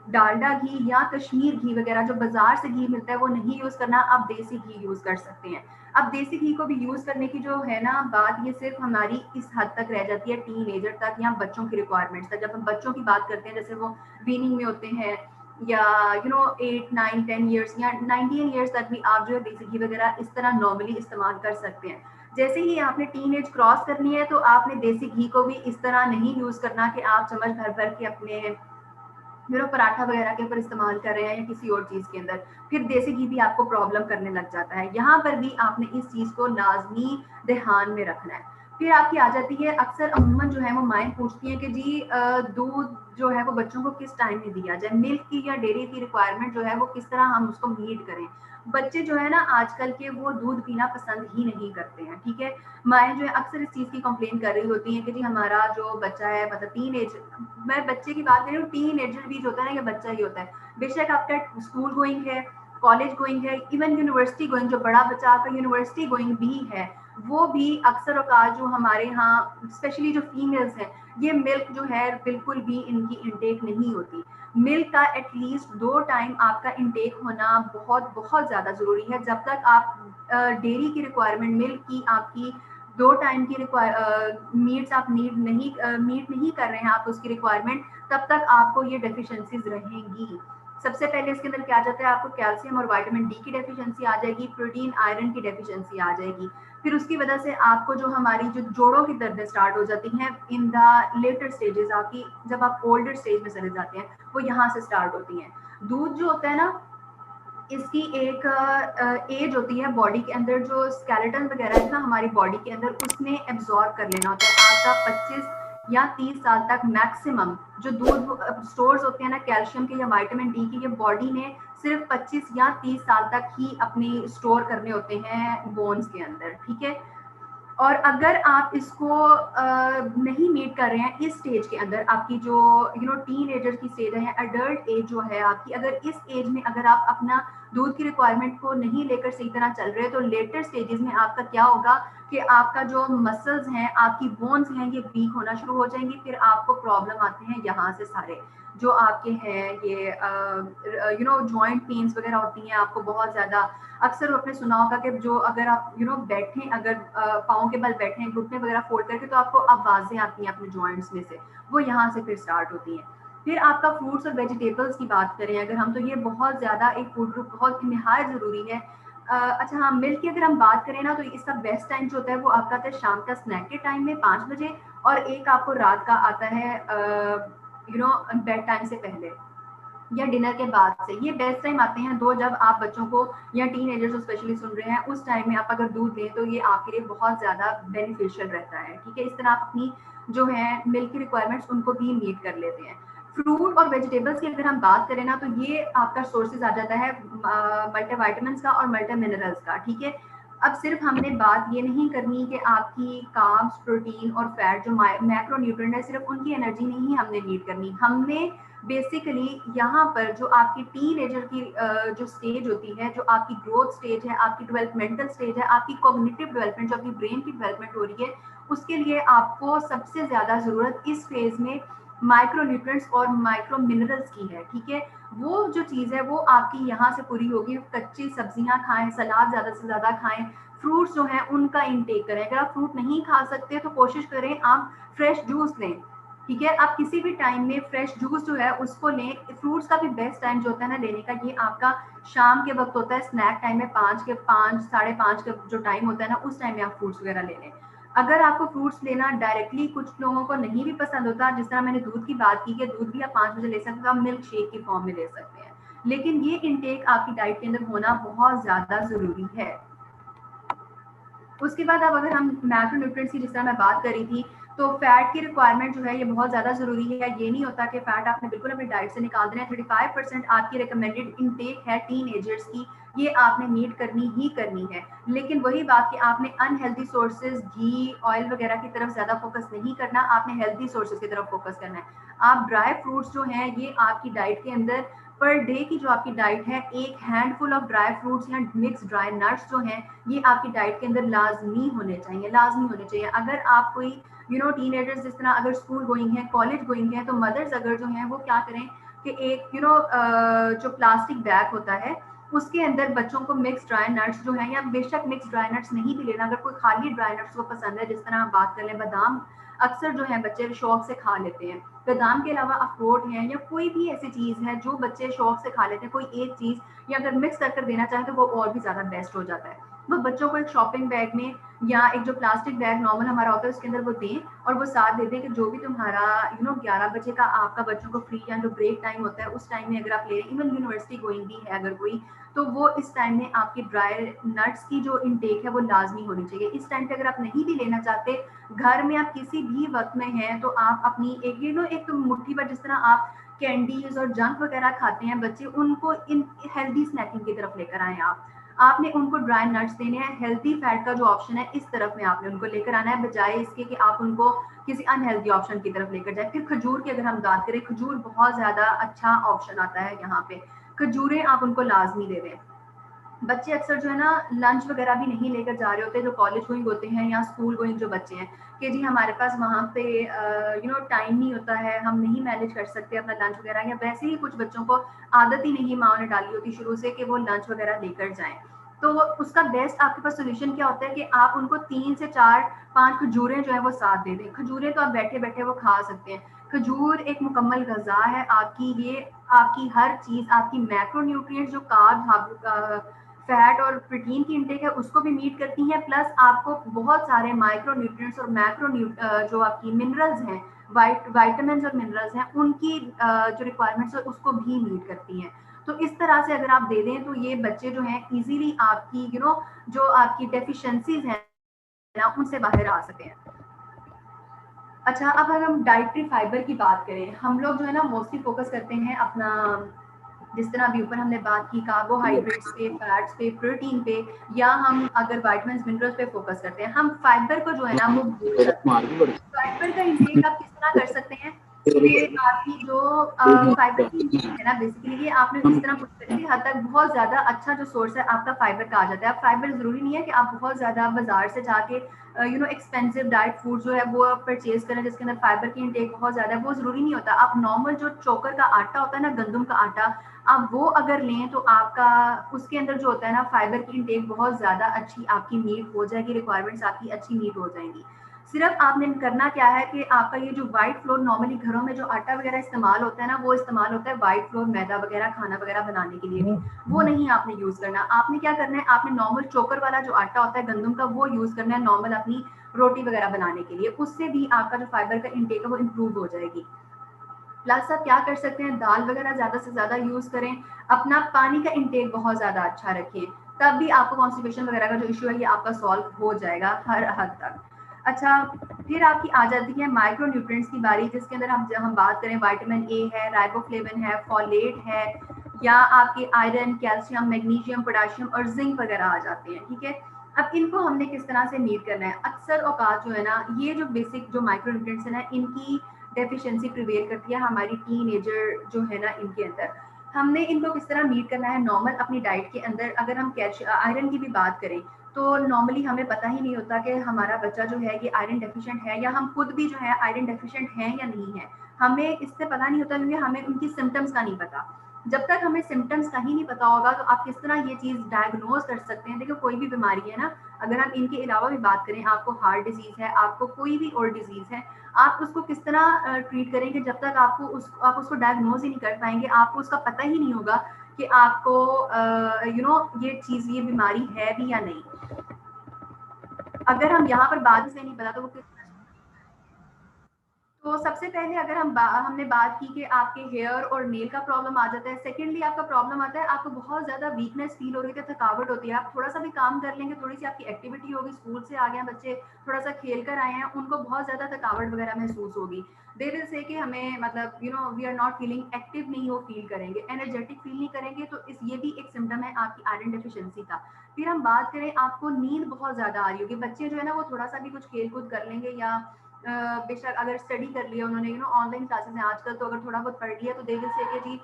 डालडा घी या कश्मीर घी वगैरह जो बाजार से घी मिलता है वो नहीं यूज करना, आप देसी घी यूज कर सकते हैं। अब देसी घी को भी यूज करने की जो है ना बात, ये सिर्फ हमारी इस हद तक रह जाती है टीनेजर तक या बच्चों की रिक्वायरमेंट्स तक। जब हम बच्चों की बात करते हैं, जैसे वो वीनिंग में होते हैं, या 8 9 10 ईयर्स या 19 ईयर्स तक भी आप जो है देसी घी वगैरह इस तरह नॉर्मली इस्तेमाल कर सकते हैं। जैसे ही आपने टीन एज क्रॉस करनी है, तो आपने देसी घी को भी इस तरह नहीं यूज करना कि आप चम्मच भर भर के अपने पराठा वगैरह के ऊपर इस्तेमाल कर रहे हैं या किसी और चीज के अंदर, फिर देसी घी भी आपको प्रॉब्लम करने लग जाता है। यहाँ पर भी आपने इस चीज को लाजमी ध्यान में रखना है। फिर आपकी आ जाती है, अक्सर अमूमन जो है वो माएँ पूछती हैं कि जी दूध जो है वो बच्चों को किस टाइम में दिया जाए, मिल्क की या डेयरी की रिक्वायरमेंट जो है वो किस तरह हम उसको मीट करें। बच्चे जो है ना आजकल के वो दूध पीना पसंद ही नहीं करते हैं, ठीक है। माएँ जो है अक्सर इस चीज़ की कंप्लेन कर रही होती हैं कि जी हमारा जो बच्चा है, मतलब टीन एज, मैं बच्चे की बात कर रही हूँ, टीन एजर भी जो होता है ना ये बच्चा ही होता है। बेशक आपका स्कूल गोइंग है, कॉलेज गोइंग है, इवन यूनिवर्सिटी गोइंग, जो बड़ा बच्चा आपका यूनिवर्सिटी गोइंग भी है, वो भी अक्सर औकात जो हमारे यहाँ स्पेशली जो फीमेल्स हैं, ये मिल्क जो है बिल्कुल भी इनकी इनटेक नहीं होती। मिल्क का एटलीस्ट 2 टाइम आपका इनटेक होना बहुत बहुत ज़्यादा ज़रूरी है। जब तक आप डेयरी की रिक्वायरमेंट, मिल्क की आपकी 2 टाइम की मीट्स आप मीट नहीं कर रहे हैं आप उसकी रिक्वायरमेंट, तब तक आपको ये डेफिशिएंसीज रहेंगी। सबसे पहले इसके अंदर क्या आ जाता है, आपको कैल्शियम और विटामिन डी की डेफिशिएंसी आ जाएगी, प्रोटीन आयरन की डेफिशिएंसी आ जाएगी। फिर उसकी वजह से आपको जो हमारी जो जोड़ों की दर्दें स्टार्ट हो जाती हैं इन द लेटर स्टेजेस, आपकी जब आप ओल्डर स्टेज में चले जाते हैं वो यहाँ से स्टार्ट होती हैं। दूध जो होता है ना, इसकी एक एज होती है बॉडी के अंदर, जो स्केलेटन वगैरह है ना हमारी बॉडी के अंदर, उसने एब्जॉर्ब कर लेना होता है। आपका 25 या 30 साल तक मैक्सिमम जो दूध स्टोर्स होते हैं ना कैल्शियम के या विटामिन डी के, ये बॉडी ने सिर्फ 25 या 30 साल तक ही अपनी स्टोर करने होते हैं बोन्स के अंदर, ठीक है। और अगर आप इसको नहीं मीट कर रहे हैं इस स्टेज के अंदर, आपकी जो टीन एजर की स्टेज है, अडल्ट एज जो है आपकी, अगर इस एज में अगर आप अपना दूध की रिक्वायरमेंट को नहीं लेकर सही तरह चल रहे, तो लेटर स्टेजेस में आपका क्या होगा कि आपका जो मसल्स हैं, आपकी बोन्स हैं, ये वीक होना शुरू हो जाएंगी। फिर आपको प्रॉब्लम आते हैं यहाँ से सारे जो आपके हैं, ये जॉइंट पेन्स वगैरह होती हैं आपको बहुत ज़्यादा। अक्सर आपने सुना होगा कि जो अगर आप बैठें, अगर पाँव के बल बैठें, घुटने वगैरह फोल्ड करके, तो आपको आवाज़ें आती हैं अपने जॉइंट्स में से, वो यहाँ से फिर स्टार्ट होती हैं। फिर आपका फ्रूट्स और वेजिटेबल्स की बात करें अगर हम, तो ये बहुत ज़्यादा एक फूड ग्रुप बहुत निहायत ज़रूरी है। अच्छा हाँ, मिल्क की अगर हम बात करें ना, तो इसका बेस्ट टाइम जो होता है वो आपका आता है शाम का स्नैक के टाइम में 5 बजे, और एक आपको रात का आता है बेड टाइम से पहले। या डिनर के बाद से, ये बेस्ट टाइम आते हैं दो, जब आप बच्चों को या टीन एजर्स को स्पेशली सुन रहे हैं, उस टाइम में आप अगर दूध दें तो ये आपके लिए बहुत ज़्यादा बेनिफिशियल रहता है। ठीक है, इस तरह आप अपनी जो है मिल्क की रिक्वायरमेंट्स उनको भी मीट कर लेते हैं। फ्रूट और वेजिटेबल्स की अगर हम बात करें ना, तो ये आपका सोर्सेज आ जाता है मल्टीविटामिन्स का और मल्टी मिनरल्स का। ठीक है, अब सिर्फ हमने बात ये नहीं करनी कि आपकी कार्ब्स, प्रोटीन और फैट जो मैक्रो न्यूट्रिएंट है, सिर्फ उनकी एनर्जी नहीं हमने नीड करनी, हमने बेसिकली यहाँ पर जो आपकी टीन एजर की जो स्टेज होती है, जो आपकी ग्रोथ स्टेज है, आपकी डेवलपमेंटल स्टेज है, आपकी कॉग्निटिव डेवलपमेंट, जो आपकी ब्रेन की डेवलपमेंट हो रही है, उसके लिए आपको सबसे ज्यादा जरूरत इस फेज में माइक्रो न्यूट्रिएंट्स और माइक्रो मिनरल्स की है। ठीक है, वो जो चीज है वो आपकी यहाँ से पूरी होगी। कच्ची सब्जियां खाएं, सलाद ज्यादा से ज्यादा खाएं, फ्रूट्स जो हैं उनका इंटेक करें। अगर आप फ्रूट नहीं खा सकते तो कोशिश करें आप फ्रेश जूस लें। ठीक है, आप किसी भी टाइम में फ्रेश जूस जो है उसको लें। फ्रूट्स का भी बेस्ट टाइम जो होता है ना लेने का, ये आपका शाम के वक्त होता है, स्नैक टाइम में 5 साढ़े 5 का जो टाइम होता है ना, उस टाइम में आप फ्रूट्स वगैरह ले लें। अगर आपको फ्रूट्स लेना डायरेक्टली कुछ लोगों को नहीं भी पसंद होता, जिस तरह मैंने दूध की बात की कि दूध भी आप 5 बजे ले सकते हो, आप मिल्क शेक की फॉर्म में ले सकते हैं, लेकिन ये इनटेक आपकी डाइट के अंदर होना बहुत ज्यादा जरूरी है। उसके बाद अब अगर हम मैक्रोन्यूट्रिएंट्स की जिस तरह मैं बात कर रही थी, तो फैट की रिक्वायरमेंट जो है ये बहुत ज़्यादा ज़रूरी है। ये नहीं होता कि फैट आपने बिल्कुल अपनी डाइट से निकाल देना है। 35% आपकी रिकमेंडेड इनटेक है टीन एजर्स की, ये आपने मीट करनी ही करनी है। लेकिन वही बात कि आपने अनहेल्दी सोर्सेज, घी, ऑयल वगैरह की तरफ ज़्यादा फोकस नहीं करना, आपने हेल्दी सोर्सेज की तरफ फोकस करना है। आप ड्राई फ्रूट्स जो हैं ये आपकी डाइट के अंदर पर डे की जो आपकी डाइट है, एक हैंडफुल ऑफ ड्राई फ्रूट्स या मिक्स ड्राई नट्स जो हैं ये आपकी डाइट के अंदर लाजमी होने चाहिए, लाजमी होने चाहिए। अगर आप कोई टीनेजर्स जिस तरह अगर स्कूल गोइंग है, कॉलेज गोइंग है, तो मदर्स अगर जो हैं वो क्या करें कि एक जो प्लास्टिक बैग होता है उसके अंदर बच्चों को मिक्स ड्राई नट्स जो हैं, या बेशक मिक्स ड्राई नट्स नहीं भी लेना, अगर कोई खाली ड्राई नट्स को पसंद है, जिस तरह हम बात कर लें बादाम, अक्सर जो है बच्चे शौक से खा लेते हैं। बादाम के अलावा अखरोट है या कोई भी ऐसी चीज़ है जो बच्चे शौक से खा लेते हैं, कोई एक चीज़ या अगर मिक्स कर देना चाहें तो वो और भी ज़्यादा बेस्ट हो जाता है। वो बच्चों को एक शॉपिंग बैग में या एक जो प्लास्टिक बैग नॉर्मल हमारा होता है उसके अंदर वो दें, और वो साथ दे दें कि जो भी तुम्हारा 11 बजे का आपका बच्चों को फ्री या जो ब्रेक टाइम होता है उस टाइम में अगर आप ले रहे हैं, इवन यूनिवर्सिटी गोइंग भी है अगर कोई, तो वो इस टाइम में आपकी ड्राई नट्स की जो इनटेक है वो लाजमी होनी चाहिए। इस टाइम पे अगर आप नहीं भी लेना चाहते, घर में आप किसी भी वक्त में हैं, तो आप अपनी एक एक तो मुट्ठी पर जिस तरह आप कैंडीज और जंक वगैरह खाते हैं बच्चे, उनको इन हेल्दी स्नैकिंग की तरफ लेकर आए। आपने उनको ड्राई नट्स देने हैं, हेल्दी फैट का जो ऑप्शन है इस तरफ में आपने उनको लेकर आना है, बजाय इसके कि आप उनको किसी अनहेल्दी ऑप्शन की तरफ लेकर जाए। फिर खजूर की अगर हम बात करें, खजूर बहुत ज्यादा अच्छा ऑप्शन आता है यहाँ पे, खजूरें आप उनको लाजमी दे दें। बच्चे अक्सर जो है ना लंच वगैरह भी नहीं लेकर जा रहे होते, जो कॉलेज गोइंग होते हैं या स्कूल गोइंग जो बच्चे हैं, कि जी हमारे पास वहाँ पे टाइम नहीं होता है, हम नहीं मैनेज कर सकते अपना लंच वगैरह, या वैसे ही कुछ बच्चों को आदत ही नहीं माँ ने डाली होती शुरू से कि वो लंच वगैरह लेकर जाएं। तो उसका बेस्ट आपके पास सोल्यूशन क्या होता है कि आप उनको 3 से 4-5 खजूरें जो है वो साथ दे दें। खजूरें तो आप बैठे बैठे वो खा सकते हैं। खजूर एक मुकम्मल गज़ा है आपकी, ये आपकी हर चीज़, आपकी मैक्रो न्यूट्रिएंट्स जो कार्ब, फैट और प्रोटीन की इंटेक है उसको भी मीट करती हैं, प्लस आपको बहुत सारे माइक्रो न्यूट्रिएंट्स और जो आपकी मिनरल्स हैं, वाइटामिन और मिनरल्स हैं, उनकी जो रिक्वायरमेंट्स है उसको भी मीट करती हैं। तो इस तरह से अगर आप दे दें तो ये बच्चे जो हैं इजीली आपकी जो आपकी डेफिशिएंसीज हैं ना उनसे बाहर आ सके हैं। अच्छा, अब अगर हम डाइटरी फाइबर की बात करें, हम लोग जो है ना मोस्टली फोकस करते हैं अपना, जिस तरह अभी ऊपर हमने बात की कार्बोहाइड्रेट्स पे, फैट्स पे, प्रोटीन पे, या हम अगर वाइटामिन मिनरल्स पे फोकस करते हैं, हम फाइबर को जो है ना वो भूल जाते हैं। फाइबर का इंटेक आप किस तरह कर सकते हैं कि आपकी जो फाइबर की इंटेक है ना, बेसिकली ये आपने इस तरह किसी हद तक बहुत ज्यादा अच्छा जो सोर्स है आपका फाइबर का आ जाता है। अब फाइबर जरूरी नहीं है कि आप बहुत ज्यादा बाजार से जाके एक्सपेंसिव डाइट फूड जो है वो परचेज करें जिसके अंदर फाइबर की इंटेक बहुत ज्यादा है, वो जरूरी नहीं होता। आप नॉर्मल जो चोकर का आटा होता है ना, गंदम का आटा, आप वो अगर लें तो आपका उसके अंदर जो होता है ना फाइबर की इंटेक बहुत ज्यादा अच्छी आपकी मीट हो जाएगी, रिक्वायरमेंट्स आपकी अच्छी मीट हो जाएंगी। सिर्फ आपने करना क्या है कि आपका ये जो व्हाइट फ्लोर, नॉर्मली घरों में जो आटा वगैरह इस्तेमाल होता है ना, वो इस्तेमाल होता है व्हाइट फ्लोर, मैदा वगैरह, खाना वगैरह बनाने के लिए भी, वो नहीं आपने यूज करना। आपने क्या करना है, आपने नॉर्मल चोकर वाला जो आटा होता है गंदम का, वो यूज करना है नॉर्मल अपनी रोटी वगैरह बनाने के लिए। उससे भी आपका जो फाइबर का इंटेक है वो इम्प्रूव हो जाएगी। प्लस आप क्या कर सकते हैं, दाल वगैरह ज़्यादा से ज़्यादा यूज़ करें, अपना पानी का इंटेक बहुत ज़्यादा अच्छा रखें, तब भी आपको कॉन्स्टिपेशन वगैरह का जो इशू है ये आपका सॉल्व हो जाएगा हर हद तक। अच्छा, फिर आपकी आ जाती है माइक्रो न्यूट्रिएंट्स की बारी, जिसके अंदर हम बात करें विटामिन ए है, राइबोफ्लेविन है, फॉलेट है, या आपके आयरन, कैल्शियम, मैग्नीशियम, पोटेशियम और जिंक वगैरह आ जाते हैं। ठीक है, अब इनको हमने किस तरह से मीट करना है। अक्सर औकात जो है ना, ये जो बेसिक जो माइक्रो न्यूट्रिएंट्स है ना, इनकी डेफिशिएंसी प्रिवेल करती है हमारी टीनेजर जो है ना इनके अंदर। हमने इनको किस तरह मीट करना है नॉर्मल अपनी डाइट के अंदर। अगर हम आयरन की भी बात करें तो नॉर्मली हमें पता ही नहीं होता कि हमारा बच्चा जो है ये आयरन डेफिशिएंट है, या हम खुद भी जो है आयरन डेफिशिएंट हैं या नहीं है। हमें इससे पता नहीं होता क्योंकि हमें उनकी सिम्टम्स का नहीं पता। जब तक हमें सिम्टम्स का ही नहीं पता होगा तो आप किस तरह ये चीज़ डायग्नोज कर सकते हैं। देखो, कोई भी बीमारी है ना, अगर हम इनके अलावा भी बात करें, आपको हार्ट डिजीज़ है, आपको कोई भी और डिजीज़ है, आप उसको किस तरह ट्रीट करेंगे जब तक आप उसको डायग्नोज ही नहीं कर पाएंगे, आपको उसका पता ही नहीं होगा कि आपको ये चीज़, ये बीमारी है भी या नहीं। अगर हम यहाँ पर बाद से नहीं पता तो वो तो सबसे पहले अगर हमने बात की कि आपके हेयर और नेल का प्रॉब्लम आ जाता है। सेकेंडली आपका प्रॉब्लम आता है, आपको बहुत ज़्यादा वीकनेस फील हो रही है, थकावट होती है। आप थोड़ा सा भी काम कर लेंगे, थोड़ी सी आपकी एक्टिविटी होगी, स्कूल से आ गए हैं बच्चे, थोड़ा सा खेल कर आए हैं, उनको बहुत ज़्यादा थकावट वगैरह महसूस होगी। दे विल से कि हमें मतलब we are not feeling active, नहीं वो फील करेंगे, एनर्जेटिक फील नहीं करेंगे। तो ये भी एक सिम्टम है आपकी आयरन डेफिशिएंसी का। फिर हम बात करें, आपको नींद बहुत ज़्यादा आ रही होगी। बच्चे जो है ना वो थोड़ा सा भी कुछ खेल कूद कर लेंगे, या बेशक अगर स्टडी कर लिया उन्होंने, ऑनलाइन क्लासेस हैं आजकल, तो अगर थोड़ा बहुत पढ़ लिया तो दे विल से कि जी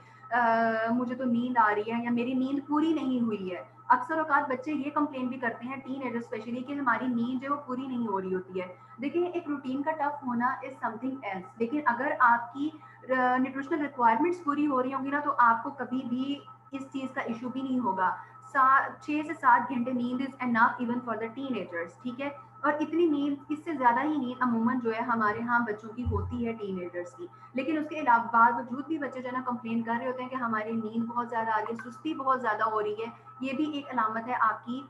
मुझे तो नींद आ रही है, या मेरी नींद पूरी नहीं हुई है। अक्सर औकात बच्चे ये कंप्लेन भी करते हैं, टीन एजर स्पेशली, कि हमारी नींद जो है वो पूरी नहीं हो रही होती है। देखिए, एक रूटीन का टफ होना इज समथिंग एल्स, लेकिन अगर आपकी न्यूट्रिशनल रिक्वायरमेंट्स पूरी हो रही होंगी ना, तो आपको कभी भी इस चीज़ का इशू भी नहीं होगा। 6 से 7 घंटे नींद is enough even for the teenagers. ठीक है, और इतनी नींद, इससे ज़्यादा ही नींद अमूमन जो है हमारे यहाँ बच्चों की होती है, टीनेजर्स की। लेकिन उसके अलावा बावजूद भी बच्चे जो है ना कंप्लेन कर रहे होते हैं कि हमारी नींद बहुत ज़्यादा आ रही है, सुस्ती बहुत ज़्यादा हो रही है। ये भी एक अलामत है आपकी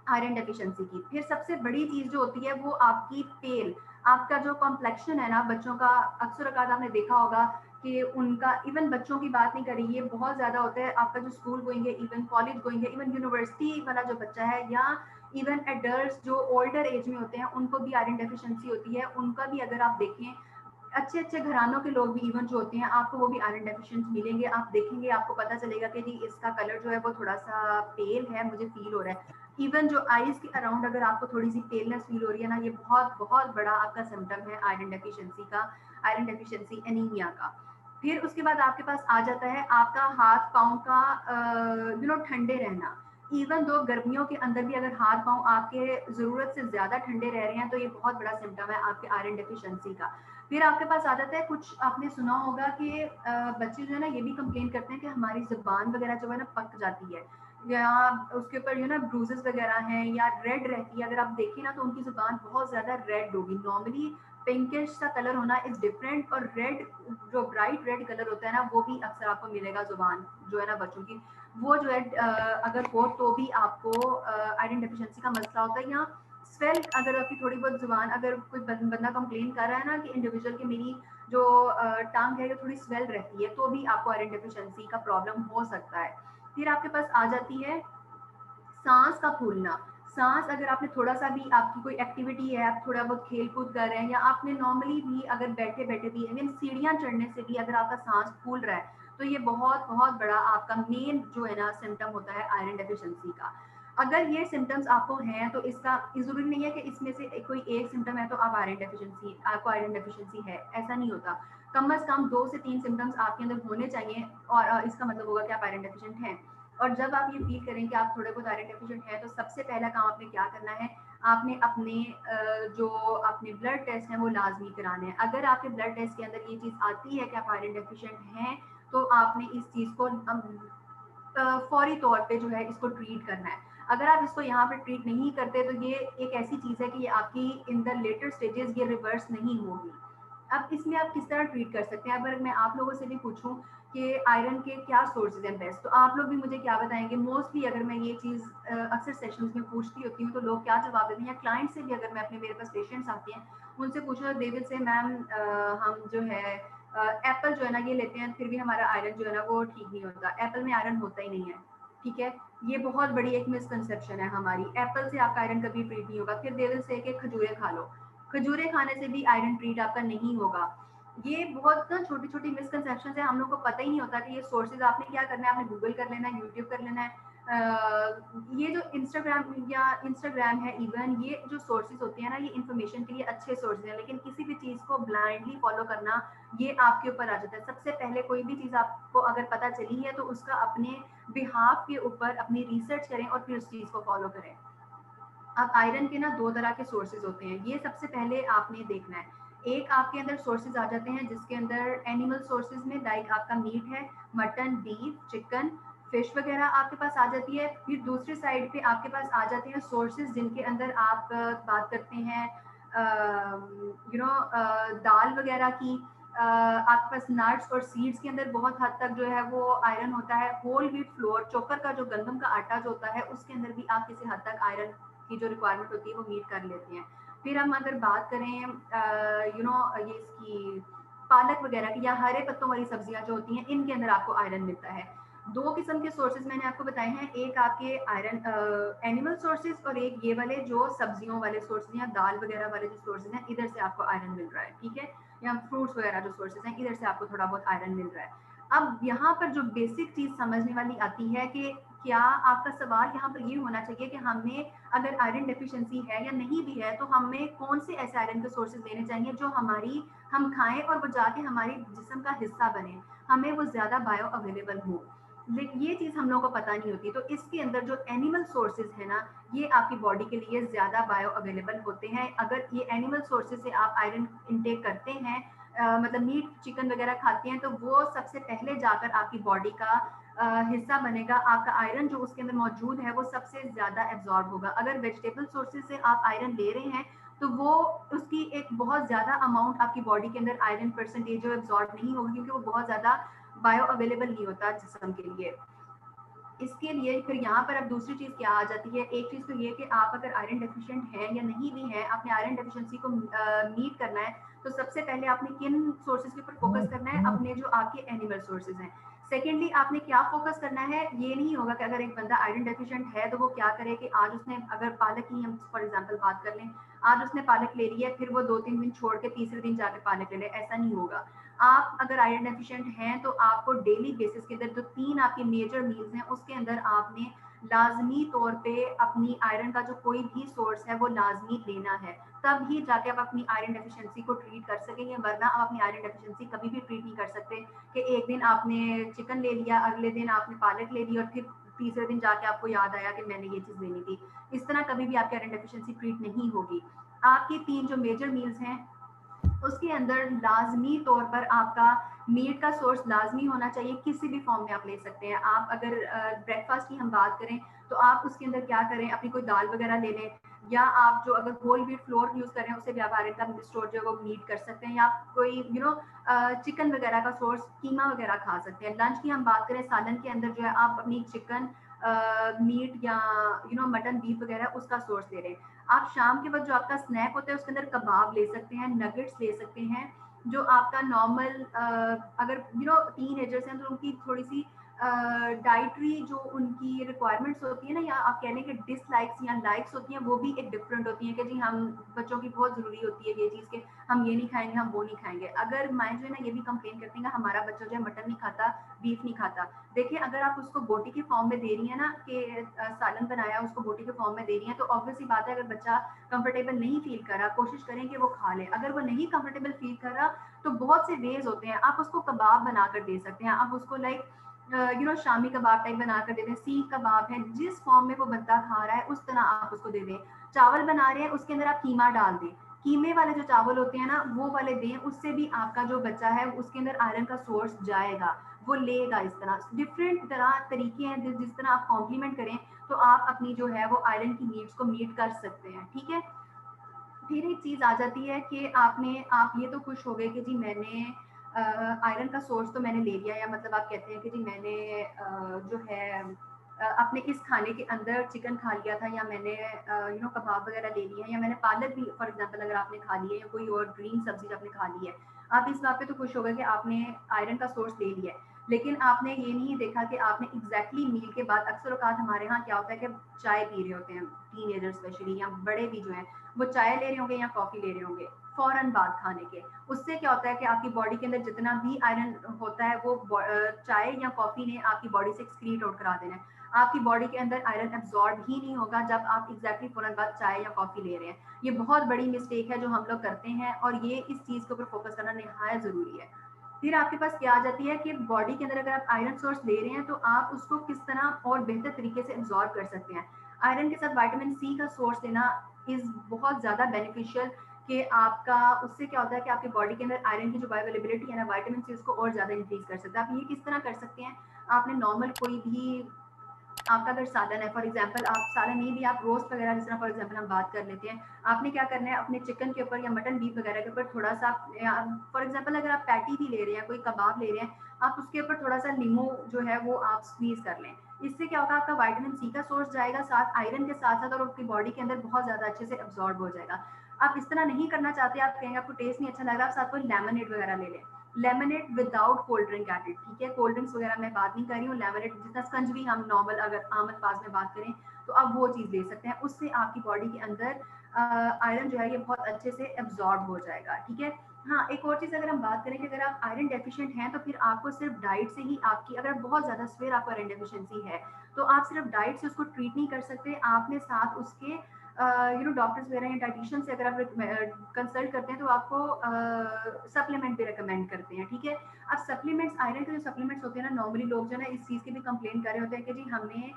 आयरन डेफिशिएंसी की। फिर सबसे बड़ी चीज़ जो होती है वो आपकी पेल, आपका जो कॉम्प्लेक्शन है ना बच्चों का, अक्सर औकात आपने देखा होगा कि उनका, इवन बच्चों की बात नहीं करी, ये बहुत ज़्यादा होता है आपका जो स्कूल गोइंग है, इवन कॉलेज गोइंग है, इवन यूनिवर्सिटी वाला जो बच्चा है, या इवन एडल्ट जो ओल्डर एज में होते हैं, उनको भी आयरन डेफिशिएंसी होती है। उनका भी अगर आप देखें, अच्छे अच्छे घरानों के लोग भी इवन जो होते हैं, आपको वो भी आयरन डेफिशिएंट मिलेंगे। आप देखेंगे, आपको पता चलेगा कि जी इसका कलर जो है वो थोड़ा सा पेल है, मुझे फील हो रहा है। इवन जो आईज के अराउंड अगर आपको थोड़ी सी पेलनेस फील हो रही है ना, ये बहुत बहुत बड़ा आपका सिम्टम है आयरन डेफिशिएंसी का, आयरन डेफिशिएंसी एनीमिया का। फिर उसके बाद आपके पास आ जाता है आपका हाथ पाँव का ठंडे रहना। इवन दो गर्मियों के अंदर भी अगर हाथ पाँव आपके ज़रूरत से ज़्यादा ठंडे रह रहे हैं, तो ये बहुत बड़ा सिम्टम है आपके आयरन डेफिशिएंसी का। फिर आपके पास आ जाता है, कुछ आपने सुना होगा कि बच्चे जो है ना ये भी कंप्लेन करते हैं कि हमारी ज़ुबान वगैरह जो है ना पक जाती है, या उसके ऊपर ब्रूजेस वगैरह हैं, या रेड रहती है। अगर आप देखें ना तो उनकी ज़ुबान बहुत ज़्यादा रेड होगी। नॉर्मली पिंकिश सा कलर होना इज डिफरेंट, और रेड, जो ब्राइट रेड कलर होता है ना, वो भी अक्सर आपको मिलेगा ज़ुबान जो है ना बच्चों की। वो जो है अगर हो तो भी आपको आयरन डेफिशिएंसी का मसला होता है। या स्वेल, अगर आपकी थोड़ी बहुत ज़ुबान, अगर कोई बंदा कंप्लेन कर रहा है ना कि इंडिविजुअल की मेरी जो टांग है ये थोड़ी स्वेल रहती है, तो भी आपको आयरन डेफिशिएंसी का प्रॉब्लम हो सकता है। फिर आपके पास आ जाती है सांस का फूलना। सांस, अगर आपने थोड़ा सा भी, आपकी कोई एक्टिविटी है, आप थोड़ा बहुत खेल कूद कर रहे हैं, या आपने नॉर्मली भी अगर बैठे बैठे भी, इवन सीढ़ियाँ चढ़ने से भी अगर आपका सांस फूल रहा है, तो ये बहुत बहुत बड़ा आपका मेन जो है ना सिम्टम होता है आयरन डेफिशिएंसी का। अगर ये सिम्टम्स आपको हैं तो इसका जरूरी नहीं है कि इसमें से कोई एक सिम्टम है तो आप आपको आयरन डेफिशिएंसी है, ऐसा नहीं होता। कम से कम 2 से 3 सिम्टम्स आपके अंदर होने चाहिए, और इसका मतलब होगा कि आप आयरन डेफिशिएंट हैं। और जब आप ये फील करें कि आप थोड़े बहुत आयरन डेफिशिएंट है, तो सबसे पहला काम आपने क्या करना है, आपने अपने जो अपने ब्लड टेस्ट हैं वो लाजमी कराने हैं। अगर आपके ब्लड टेस्ट के अंदर ये चीज़ आती है कि आप आयरन डेफिशिएंट हैं, तो आपने इस चीज़ को फौरी तौर पे जो है इसको ट्रीट करना है। अगर आप इसको यहाँ पे ट्रीट नहीं करते, तो ये एक ऐसी चीज़ है कि ये आपकी इन द लेटर स्टेजेस ये रिवर्स नहीं होगी। अब इसमें आप किस तरह ट्रीट कर सकते हैं। अगर मैं आप लोगों से भी पूछूं कि आयरन के क्या सोर्सेज हैं बेस्ट, तो आप लोग भी मुझे क्या बताएंगे। मोस्टली अगर मैं ये चीज़ अक्सर सेशंस में पूछती होती हूँ, तो लोग क्या जवाब देते हैं, या क्लाइंट से भी अगर मैं अपने, मेरे पास पेशेंट्स आते हैं, उनसे पूछो, दे विल से मैम हम जो है एप्पल जो है ना ये लेते हैं फिर भी हमारा आयरन जो है ना वो ठीक नहीं होता, एप्पल में आयरन होता ही नहीं है, ठीक है। ये बहुत बड़ी एक मिसकंसेप्शन है हमारी, एप्पल से आपका आयरन कभी ट्रीट नहीं होगा। फिर दे विल से कि खजूरें खा लो, खजूरें खाने से भी आयरन ट्रीट आपका नहीं होगा। ये बहुत ना छोटी छोटी मिसकंसेप्शन है, हम लोग को पता ही नहीं होता कि ये सोर्सेज आपने क्या करना है, आपने गूगल कर लेना है, यूट्यूब कर लेना है। ये जो इंस्टाग्राम है इवन, ये जो सोर्सेज होते हैं ना ये इन्फॉर्मेशन के लिए अच्छे सोर्सेज हैं, लेकिन किसी भी चीज़ को ब्लाइंडली फॉलो करना ये आपके ऊपर आ जाता है। सबसे पहले कोई भी चीज़ आपको अगर पता चली है तो उसका अपने बिहाफ के ऊपर अपनी रिसर्च करें और फिर उस चीज़ को फॉलो करें। अब आयरन के ना दो तरह के सोर्सेज होते हैं, ये सबसे पहले आपने देखना है। एक आपके अंदर सोर्सेज आ जाते हैं जिसके अंदर एनिमल सोर्सेज में लाइक आपका मीट है, मटन, बीफ, चिकन, फिश वगैरह आपके पास आ जाती है। फिर दूसरी साइड पे आपके पास आ जाते हैं सोर्सेज जिनके अंदर आप बात करते हैं दाल वगैरह की। आपके पास नट्स और सीड्स के अंदर बहुत हद तक जो है वो आयरन होता है। होल व्हीट फ्लोर, चोकर का जो गंदम का आटा जो होता है उसके अंदर भी आप किसी हद तक आयरन की जो रिक्वायरमेंट होती है वो मीट कर लेते हैं। फिर हम अगर बात करें ये इसकी पालक वगैरह की या हरे पत्तों वाली सब्जियां जो होती हैं इनके अंदर आपको आयरन मिलता है। दो किस्म के सोर्सेज मैंने आपको बताए हैं, एक आपके आयरन एनिमल सोर्सेज और एक ये वाले जो सब्जियों वाले सोर्सेज या दाल वगैरह वाले जो सोर्सेज हैं इधर से आपको आयरन मिल रहा है, ठीक है। या फ्रूट्स वगैरह जो सोर्सेज हैं इधर से आपको थोड़ा बहुत आयरन मिल रहा है। अब यहाँ पर जो बेसिक चीज समझने वाली आती है कि क्या आपका सवाल यहाँ पर ये होना चाहिए कि हमें अगर आयरन डेफिशिएंसी है या नहीं भी है तो हमें कौन से ऐसे आयरन के सोर्सेज लेने चाहिए जो हम खाएं और वो जाके हमारी जिस्म का हिस्सा बने, हमें वो ज्यादा बायो अवेलेबल हो। लेकिन ये चीज हम लोगों को पता नहीं होती। तो इसके अंदर जो एनिमल सोर्सेज है ना ये आपकी बॉडी के लिए ज्यादा बायो अवेलेबल होते हैं। अगर ये एनिमल सोर्सेज से आप आयरन इंटेक करते हैं, मतलब मीट चिकन वगैरह खाते हैं, तो वो सबसे पहले जाकर आपकी बॉडी का हिस्सा बनेगा। आपका आयरन जो उसके अंदर मौजूद है वो सबसे ज्यादा एब्जॉर्ब होगा। अगर वेजिटेबल सोर्सेज से आप आयरन ले रहे हैं तो वो उसकी एक बहुत ज्यादा अमाउंट आपकी बॉडी के अंदर आयरन परसेंटेज जो एब्जॉर्ब नहीं होगी, क्योंकि वो बहुत ज्यादा बायो अवेलेबल नहीं होता जिस्म के लिए। इसके लिए फिर यहाँ पर अब दूसरी चीज क्या आ जाती है, एक चीज तो ये कि आप अगर आयरन डेफिशिएंट हैं या नहीं भी हैं, आपने आयरन डेफिशिएंसी को मीट करना है तो सबसे पहले आपने किन सोर्सेज के ऊपर फोकस करना है, अपने जो आपके एनिमल सोर्सेज हैं। सेकेंडली आपने क्या फोकस करना है, ये नहीं होगा कि अगर एक बंदा आयरन डेफिशिएंट है तो वो क्या करे कि आज उसने अगर पालक की हम फॉर एग्जांपल बात कर लें, आज उसने पालक ले ली है फिर वो 2-3 दिन छोड़ के तीसरे दिन जाकर पालक ले ले, ऐसा नहीं होगा। आप अगर आयरन डेफिशिएंट हैं तो आपको डेली बेसिस के अंदर जो 3 आपकी मेजर मील्स हैं उसके अंदर आपने लाजमी तौर पे अपनी आयरन का जो कोई भी सोर्स है वो लाजमी लेना है, तब ही जाके आप अपनी आयरन डेफिशिएंसी को ट्रीट कर सकेंगे। वरना आप अपनी आयरन डेफिशिएंसी कभी भी ट्रीट नहीं कर सकते कि एक दिन आपने चिकन ले लिया, अगले दिन आपने पालक ले ली और फिर तीसरे दिन जाके आपको याद आया कि मैंने ये चीज लेनी थी। इस तरह कभी भी आपकी आयरन डेफिशिएंसी ट्रीट नहीं होगी। आपकी 3 जो मेजर मील्स हैं उसके अंदर लाजमी तौर पर आपका मीट का सोर्स लाजमी होना चाहिए, किसी भी फॉर्म में आप ले सकते हैं। आप अगर ब्रेकफास्ट की हम बात करें तो आप उसके अंदर क्या करें, अपनी कोई दाल वगैरह ले लें, या आप जो अगर होल व्हीट फ्लोर यूज करें उससे भी आप आयरन का स्टोर जो है वो मीट कर सकते हैं। या कोई चिकन वगैरह का सोर्स कीमा वगैरह खा सकते हैं। लंच की हम बात करें, सालन के अंदर जो है आप अपनी चिकन मीट या मटन बीफ वगैरह उसका सोर्स ले रहे हैं। आप शाम के वक्त जो आपका स्नैक होता है उसके अंदर कबाब ले सकते हैं, नगेट्स ले सकते हैं। जो आपका नॉर्मल अगर टीन एजर्स हैं तो उनकी थोड़ी सी डाइटरी जो उनकी रिक्वायरमेंट्स होती है ना, या आप कह लें कि डिसलाइक्स या लाइक्स होती हैं, वो भी एक डिफरेंट होती हैं कि जी हम बच्चों की बहुत ज़रूरी होती है ये चीज़ कि हम ये नहीं खाएंगे, हम वो नहीं खाएंगे। अगर माएँ जो है ना ये भी कंप्लेन करती हैं कि हमारा बच्चा जो है मटन नहीं खाता, बीफ नहीं खाता। देखिए अगर आप उसको बोटी के फॉर्म में दे रही है ना कि सालन बनाया उसको बोटी के फॉर्म में दे रही है, तो ऑब्वियस सी बात है अगर बच्चा कंफर्टेबल नहीं फील कर रहा, कोशिश करें कि वो खा ले। अगर वो नहीं कंफर्टेबल फील कर रहा तो बहुत से वेज होते हैं, आप उसको कबाब बनाकर दे सकते हैं। आप उसको लाइक शामी कबाब टाइप बनाकर दे दें, सीख कबाब है, जिस फॉर्म में वो बंदा खा रहा है उस तरह आप उसको दे दें। चावल बना रहे हैं उसके अंदर आप कीमा डाल दें, कीमे वाले जो चावल होते हैं ना वो वाले दें, उससे भी आपका जो बच्चा है उसके अंदर आयरन का सोर्स जाएगा, वो लेगा। इस तरह डिफरेंट तरह तरीके हैं, जिस तरह आप कॉम्प्लीमेंट करें तो आप अपनी जो है वो आयरन की नीड्स को मीट कर सकते हैं, ठीक है। फिर एक चीज आ जाती है कि आप ये तो खुश हो गए कि जी मैंने आयरन का सोर्स तो मैंने ले लिया, या मतलब आप कहते हैं कि जी मैंने जो है अपने इस खाने के अंदर चिकन खा लिया था, या मैंने कबाब वगैरह ले लिया, या मैंने पालक भी फॉर एग्जांपल अगर आपने खा ली है, या कोई और ग्रीन सब्जी आपने खा ली है, आप इस बात पे तो खुश हो गए कि आपने आयरन का सोर्स ले लिया है, लेकिन आपने ये नहीं देखा कि आपने एग्जैक्टली मील के बाद, अक्सर औकात हमारे यहाँ क्या होता है कि चाय पी रहे होते हैं टीनेजर स्पेशली, या बड़े भी जो हैं वो चाय ले रहे होंगे या कॉफ़ी ले रहे होंगे फौरन बाद खाने के। उससे क्या होता है कि आपकी बॉडी के अंदर जितना भी आयरन होता है वो चाय या कॉफ़ी ने आपकी बॉडी से एक्सक्रीट आउट करा देना है। आपकी बॉडी के अंदर आयरन एब्जॉर्ब ही नहीं होगा जब आप एग्जैक्टली फौरन बाद चाय या कॉफ़ी ले रहे हैं। ये बहुत बड़ी मिस्टेक है जो हम लोग करते हैं, और ये इस चीज़ के ऊपर फोकस करना नहायत ज़रूरी है। फिर आपके पास क्या आ जाती है कि बॉडी के अंदर अगर आप आयरन सोर्स ले रहे हैं तो आप उसको किस तरह और बेहतर तरीके से एब्जॉर्ब कर सकते हैं। आयरन के साथ विटामिन सी का सोर्स लेना इज बहुत ज़्यादा बेनिफिशियल, कि आपका उससे क्या होता है कि आपकी बॉडी के अंदर आयरन की जो बायोअवेलेबिलिटी है ना, विटामिन सी उसको और ज़्यादा इंक्रीज कर सकता है। आप ये किस तरह कर सकते हैं, आपने नॉर्मल कोई भी आपका अगर सालन है, फॉर एग्जांपल आप सालन नहीं भी, आप रोस्ट वगैरह जिस तरह फॉर एग्जांपल हम बात कर लेते हैं, आपने क्या करना है अपने चिकन के ऊपर या मटन बीफ वगैरह के ऊपर थोड़ा सा, फॉर एग्जांपल अगर आप पैटी भी ले रहे हैं, कोई कबाब ले रहे हैं, आप उसके ऊपर थोड़ा सा नींबू जो है वो आप स्क्वीज कर लें। इससे क्या होगा, आपका विटामिन सी का सोर्स जाएगा साथ आयरन के साथ साथ, और आपकी बॉडी के अंदर बहुत ज़्यादा अच्छे से एब्जॉर्ब हो जाएगा। आप इस तरह नहीं करना चाहते, आप कहेंगे आपको टेस्ट नहीं अच्छा लग रहा, आप साथ कोई लेमनेड वगैरह ले लें। Lemonade without cold drink added, ठीक है, कोल्ड ड्रिंक्स वगैरह मैं बात नहीं कर रही हूँ। लेमनेड जितना स्पंज भी हम नॉर्मल अगर आमद पास में बात करें तो आप वो चीज़ ले सकते हैं, उससे आपकी बॉडी के अंदर आयरन जो है ये बहुत अच्छे से एब्जॉर्ब हो जाएगा, ठीक है। हाँ, एक और चीज़ अगर हम बात करें कि अगर आप आयरन डेफिशिएंट हैं तो फिर आपको सिर्फ डाइट से ही आपकी, अगर बहुत ज़्यादा सवेर आपको आयरन डेफिशिएंसी है तो आप सिर्फ डाइट से उसको ट्रीट नहीं कर सकते, आपने साथ उसके डॉक्टर्स वगैरह या डाइटिशियन से अगर आप कंसल्ट करते हैं तो आपको सप्लीमेंट भी रिकमेंड करते हैं, ठीक है। अब सप्लीमेंट्स, आयरन के जो सप्लीमेंट्स होते हैं ना, नॉर्मली लोग जो है इस चीज़ की भी कंप्लेन कर रहे होते हैं कि जी हमें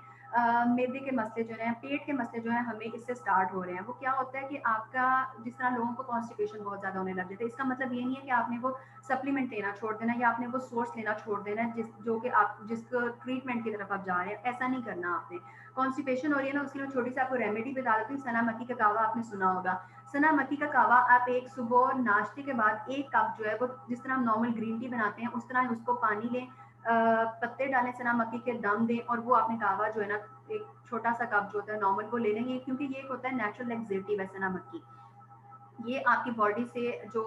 मैदे के मसले जो हैं, पेट के मसले जो हैं हमें इससे स्टार्ट हो रहे हैं। वो क्या होता है कि आपका, जिस तरह लोगों को कॉन्स्टिपेशन बहुत ज़्यादा होने लग जाता है, इसका मतलब ये नहीं है कि आपने वो सप्लीमेंट लेना छोड़ देना या आपने वो सोर्स लेना छोड़ देना जो कि आप जिस ट्रीटमेंट की तरफ आप जा रहे हैं, ऐसा नहीं करना आपने। कॉन्स्टिपेशन हो रही है ना, उसके लिए छोटी सी आपको रेमेडी बता देती हूँ। सना मक्की का कावा आपने सुना होगा। सना मक्की का कावा आप एक सुबह नाश्ते के बाद एक कप जो है वो, जिस तरह हम नॉर्मल ग्रीन टी बनाते हैं उस तरह उसको पानी लें, पत्ते डालें सना मक्की के, दम दें, और वो आपने कावा जो है ना एक छोटा सा कप जो होता है नॉर्मल वो ले लेंगे, क्योंकि ये एक होता है नेचुरल एक्जेटिव है सना मक्की। ये आपकी बॉडी से जो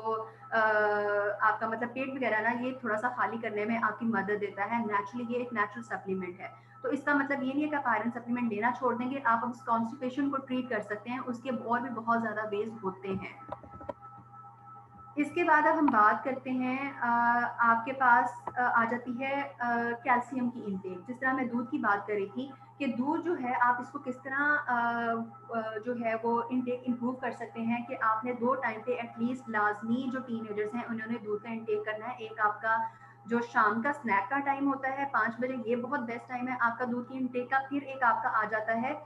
आपका मतलब पेट वगैरह ना, ये थोड़ा सा खाली करने में आपकी मदद देता है। नेचुरली ये एक नेचुरल सप्लीमेंट है। तो इसका मतलब ये नहीं है कि आप आयरन सप्लीमेंट लेना छोड़ देंगे, आप उस कॉन्स्टिपेशन को ट्रीट कर सकते हैं, उसके और भी बहुत ज़्यादा वेज होते हैं। इसके बाद अब हम बात करते हैं, आपके पास आ जाती है कैल्शियम की इनटेक। जिस तरह मैं दूध की बात कर रही थी कि दूध जो है आप इसको किस तरह जो है वो इनटेक इम्प्रूव कर सकते हैं, कि आपने 2 टाइम पे एटलीस्ट लाजमी, जो टीनेजर्स हैं उन्होंने दूध का इनटेक करना है। एक आपका जो शाम का स्नैक का टाइम होता है 5 बजे, ये बहुत बेस्ट टाइम है आपका दूध की इनटेक का। फिर एक आपका आ जाता है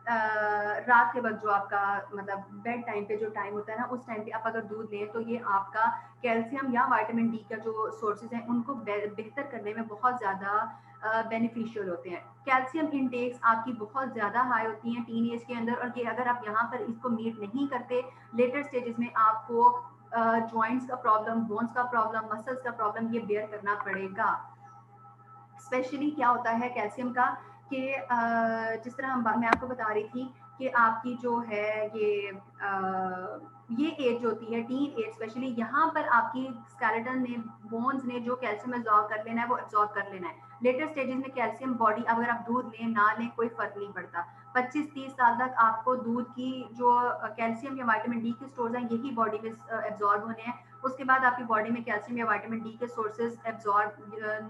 रात के वक्त, जो आपका मतलब बेड टाइम पे जो टाइम होता है ना, उस टाइम पे आप अगर दूध लें तो ये आपका कैल्शियम या विटामिन डी का जो सोर्सेज हैं उनको बेहतर करने में बहुत ज़्यादा बेनिफिशियल होते हैं। कैल्शियम इनटेक्स आपकी बहुत ज़्यादा हाई होती हैं टीन एज के अंदर, और ये अगर आप यहाँ पर इसको मीट नहीं करते, लेटर स्टेजेस में आपको जॉइंट्स का प्रॉब्लम, बोन्स का प्रॉब्लम, मसल्स का प्रॉब्लम ये बेयर करना पड़ेगा। स्पेशली क्या होता है कैल्शियम का, कि जिस तरह मैं आपको बता रही थी कि आपकी जो है ये एज जो होती है टीन एज, स्पेशली यहाँ पर आपकी स्केलेटन ने, बोन्स ने जो कैल्शियम एब्जॉर्ब कर लेना है वो एब्जॉर्ब कर लेना है। लेटेस्ट स्टेजेस में कैल्शियम बॉडी, अगर आप दूध लें ना लें कोई फर्क नहीं पड़ता। 25-30 साल तक आपको दूध की जो कैल्शियम या विटामिन डी के स्टोर्स हैं यही बॉडी में एब्जॉर्ब होने हैं। उसके बाद आपकी बॉडी में कैल्शियम या विटामिन डी के सोर्सेज एब्जॉर्ब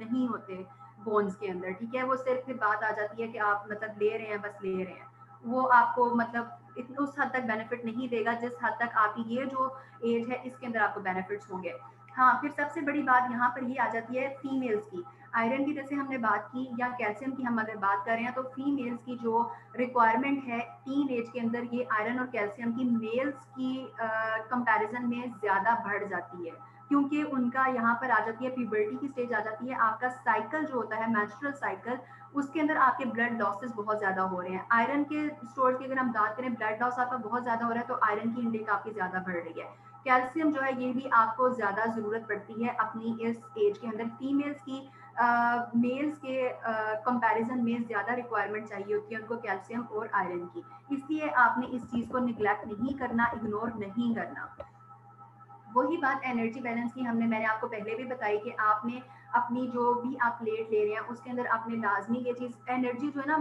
नहीं होते बोन्स के अंदर, ठीक है। वो सिर्फ फिर बात आ जाती है कि आप मतलब ले रहे हैं, बस ले रहे हैं, वो आपको मतलब उस हद तक बेनिफिट नहीं देगा जिस हद तक आपकी ये जो एज है इसके अंदर आपको बेनिफिट्स होंगे। हाँ, फिर सबसे बड़ी बात यहाँ पर ये आ जाती है फीमेल्स की। आयरन की जैसे हमने बात की, या कैल्शियम की हम अगर बात कर रहे हैं, तो फीमेल्स की जो रिक्वायरमेंट है टीन एज के अंदर, ये आयरन और कैल्शियम की मेल्स की कंपैरिजन में ज़्यादा बढ़ जाती है, क्योंकि उनका यहाँ पर आ जाती है प्यूबर्टी की स्टेज आ जाती है। आपका साइकिल जो होता है मेंस्ट्रुअल साइकिल, उसके अंदर आपके ब्लड लॉसेस बहुत ज़्यादा हो रहे हैं। आयरन के स्टोर्स की अगर हम बात करें, ब्लड लॉस आपका बहुत ज़्यादा हो रहा है तो आयरन की इंटेक आपकी ज़्यादा बढ़ रही है। कैल्शियम जो है ये भी आपको ज़्यादा ज़रूरत पड़ती है अपनी इस एज के अंदर। फीमेल्स की मेल्स के कंपैरिजन में ज़्यादा रिक्वायरमेंट चाहिए होती है उनको कैल्शियम और आयरन की, इसलिए आपने इस चीज़ को निगलेक्ट नहीं करना, इग्नोर नहीं करना। वही बात एनर्जी बैलेंस की मैंने आपको पहले भी बताई कि आपने अपनी जो भी आप प्लेट ले रहे हैं उसके अंदर आपने लाजमी ये चीज़, एनर्जी जो है ना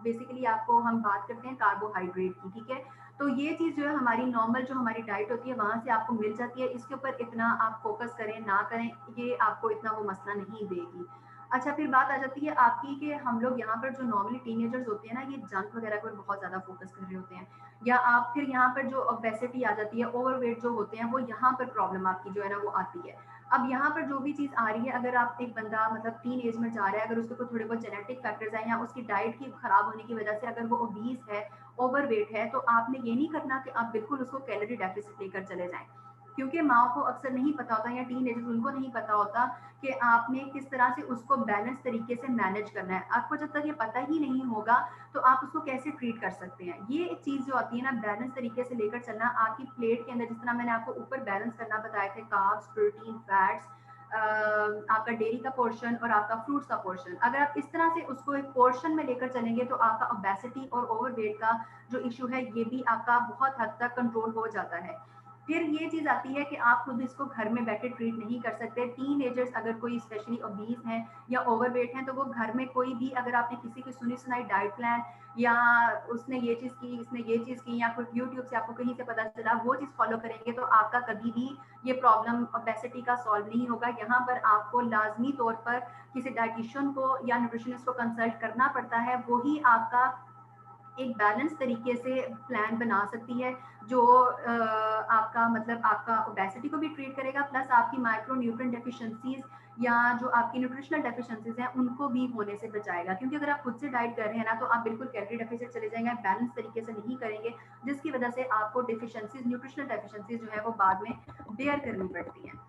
बेसिकली आपको हम बात करते हैं कार्बोहाइड्रेट की, ठीक है। तो ये चीज़ जो है हमारी नॉर्मल जो हमारी डाइट होती है वहाँ से आपको मिल जाती है, इसके ऊपर इतना आप फोकस करें ना करें ये आपको इतना वो मसला नहीं देगी। अच्छा, फिर बात आ जाती है आपकी कि हम लोग यहाँ पर जो नॉर्मली टीनेजर्स होते हैं ना, ये जंक वगैरह पर बहुत ज़्यादा फोकस कर रहे होते हैं, या आप फिर यहाँ पर जो ओबेसिटी आ जाती है, ओवरवेट जो होते हैं, वो यहाँ पर प्रॉब्लम आपकी जो है ना वो आती है। अब यहाँ पर जो भी चीज़ आ रही है, अगर आप एक बंदा मतलब टीन एज में जा रहा है, अगर उसके कोई थोड़े बहुत जेनेटिक फैक्टर्स हैं या उसकी डाइट की खराब होने की वजह से अगर वो ओबीज है, ओवरवेट है, तो आपने ये नहीं करना कि आप बिल्कुल उसको कैलोरी डेफिसिट लेकर चले जाएं, क्योंकि माओ को अक्सर नहीं पता होता या टीन एजर्स उनको नहीं पता होता कि आपने किस तरह से उसको बैलेंस तरीके से मैनेज करना है। आपको जब तक ये पता ही नहीं होगा तो आप उसको कैसे ट्रीट कर सकते हैं। ये चीज़ जो आती है ना बैलेंस तरीके से लेकर चलना आपकी प्लेट के अंदर, जिस तरह मैंने आपको ऊपर बैलेंस करना बताए थे, कार्ब्स, प्रोटीन, फैट्स, आपका डेयरी का पोर्शन और आपका फ्रूट्स का पोर्शन, अगर आप इस तरह से उसको एक पोर्शन में लेकर चलेंगे तो आपका ओबेसिटी और ओवरवेट का जो इशू है ये भी आपका बहुत हद तक कंट्रोल हो जाता है। फिर ये चीज़ आती है कि आप खुद इसको घर में बैठे ट्रीट नहीं कर सकते। टीन एजर्स अगर कोई स्पेशली ओबीज हैं या ओवरवेट हैं तो वो घर में कोई भी, अगर आपने किसी की सुनी सुनाई डाइट प्लान या उसने ये चीज़ की, इसने ये चीज़ की, या कुछ यूट्यूब से आपको कहीं से पता चला वो चीज़ फॉलो करेंगे तो आपका कभी भी ये प्रॉब्लम ओबेसिटी का सॉल्व नहीं होगा। यहाँ पर आपको लाजमी तौर पर किसी डाइटिशियन को या न्यूट्रिशनिस्ट को कंसल्ट करना पड़ता है, वही आपका एक बैलेंस तरीके से प्लान बना सकती है जो आपका मतलब आपका ओबेसिटी को भी ट्रीट करेगा, प्लस आपकी माइक्रो न्यूट्रिएंट डेफिशिएंसीज या जो आपकी न्यूट्रिशनल डेफिशिएंसीज हैं उनको भी होने से बचाएगा। क्योंकि अगर आप खुद से डाइट कर रहे हैं ना तो आप बिल्कुल कैलोरी डेफिसिट चले जाएंगे, बैलेंस तरीके से नहीं करेंगे, जिसकी वजह से आपको डेफिशिएंसीज, न्यूट्रिशनल डेफिशिएंसीज जो है वो बाद में बेयर करनी पड़ती हैं।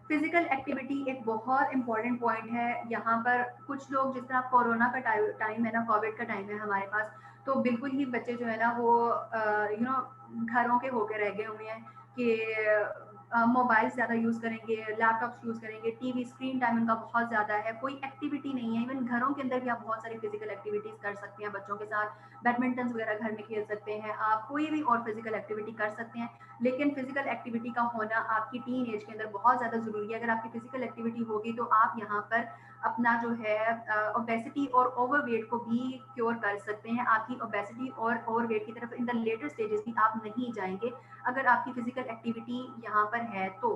फिजिकल एक्टिविटी एक बहुत इंपॉर्टेंट पॉइंट है यहाँ पर। कुछ लोग, जिस तरह कोरोना का टाइम है ना, कोविड का टाइम है हमारे पास, तो बिल्कुल ही बच्चे जो है ना वो घरों के होके रह गए हुए हैं कि मोबाइल ज़्यादा यूज़ करेंगे, लैपटॉप्स यूज़ करेंगे, टीवी स्क्रीन टाइम उनका बहुत ज़्यादा है, कोई एक्टिविटी नहीं है। इवन घरों के अंदर भी आप बहुत सारी फिजिकल एक्टिविटीज़ कर सकते हैं बच्चों के साथ, बैडमिंटन वगैरह घर में खेल सकते हैं, आप कोई भी और फिजिकल एक्टिविटी कर सकते हैं। लेकिन फिजिकल एक्टिविटी का होना आपकी टीन एज के अंदर बहुत ज़्यादा ज़रूरी है। अगर आपकी फिजिकल एक्टिविटी होगी तो आप यहाँ पर अपना जो है ओबेसिटी और ओवरवेट को भी क्योर कर सकते हैं। आपकी ओबेसिटी और ओवरवेट की तरफ इन द लेटर स्टेजेस भी आप नहीं जाएंगे अगर आपकी फिजिकल एक्टिविटी यहाँ पर है तो।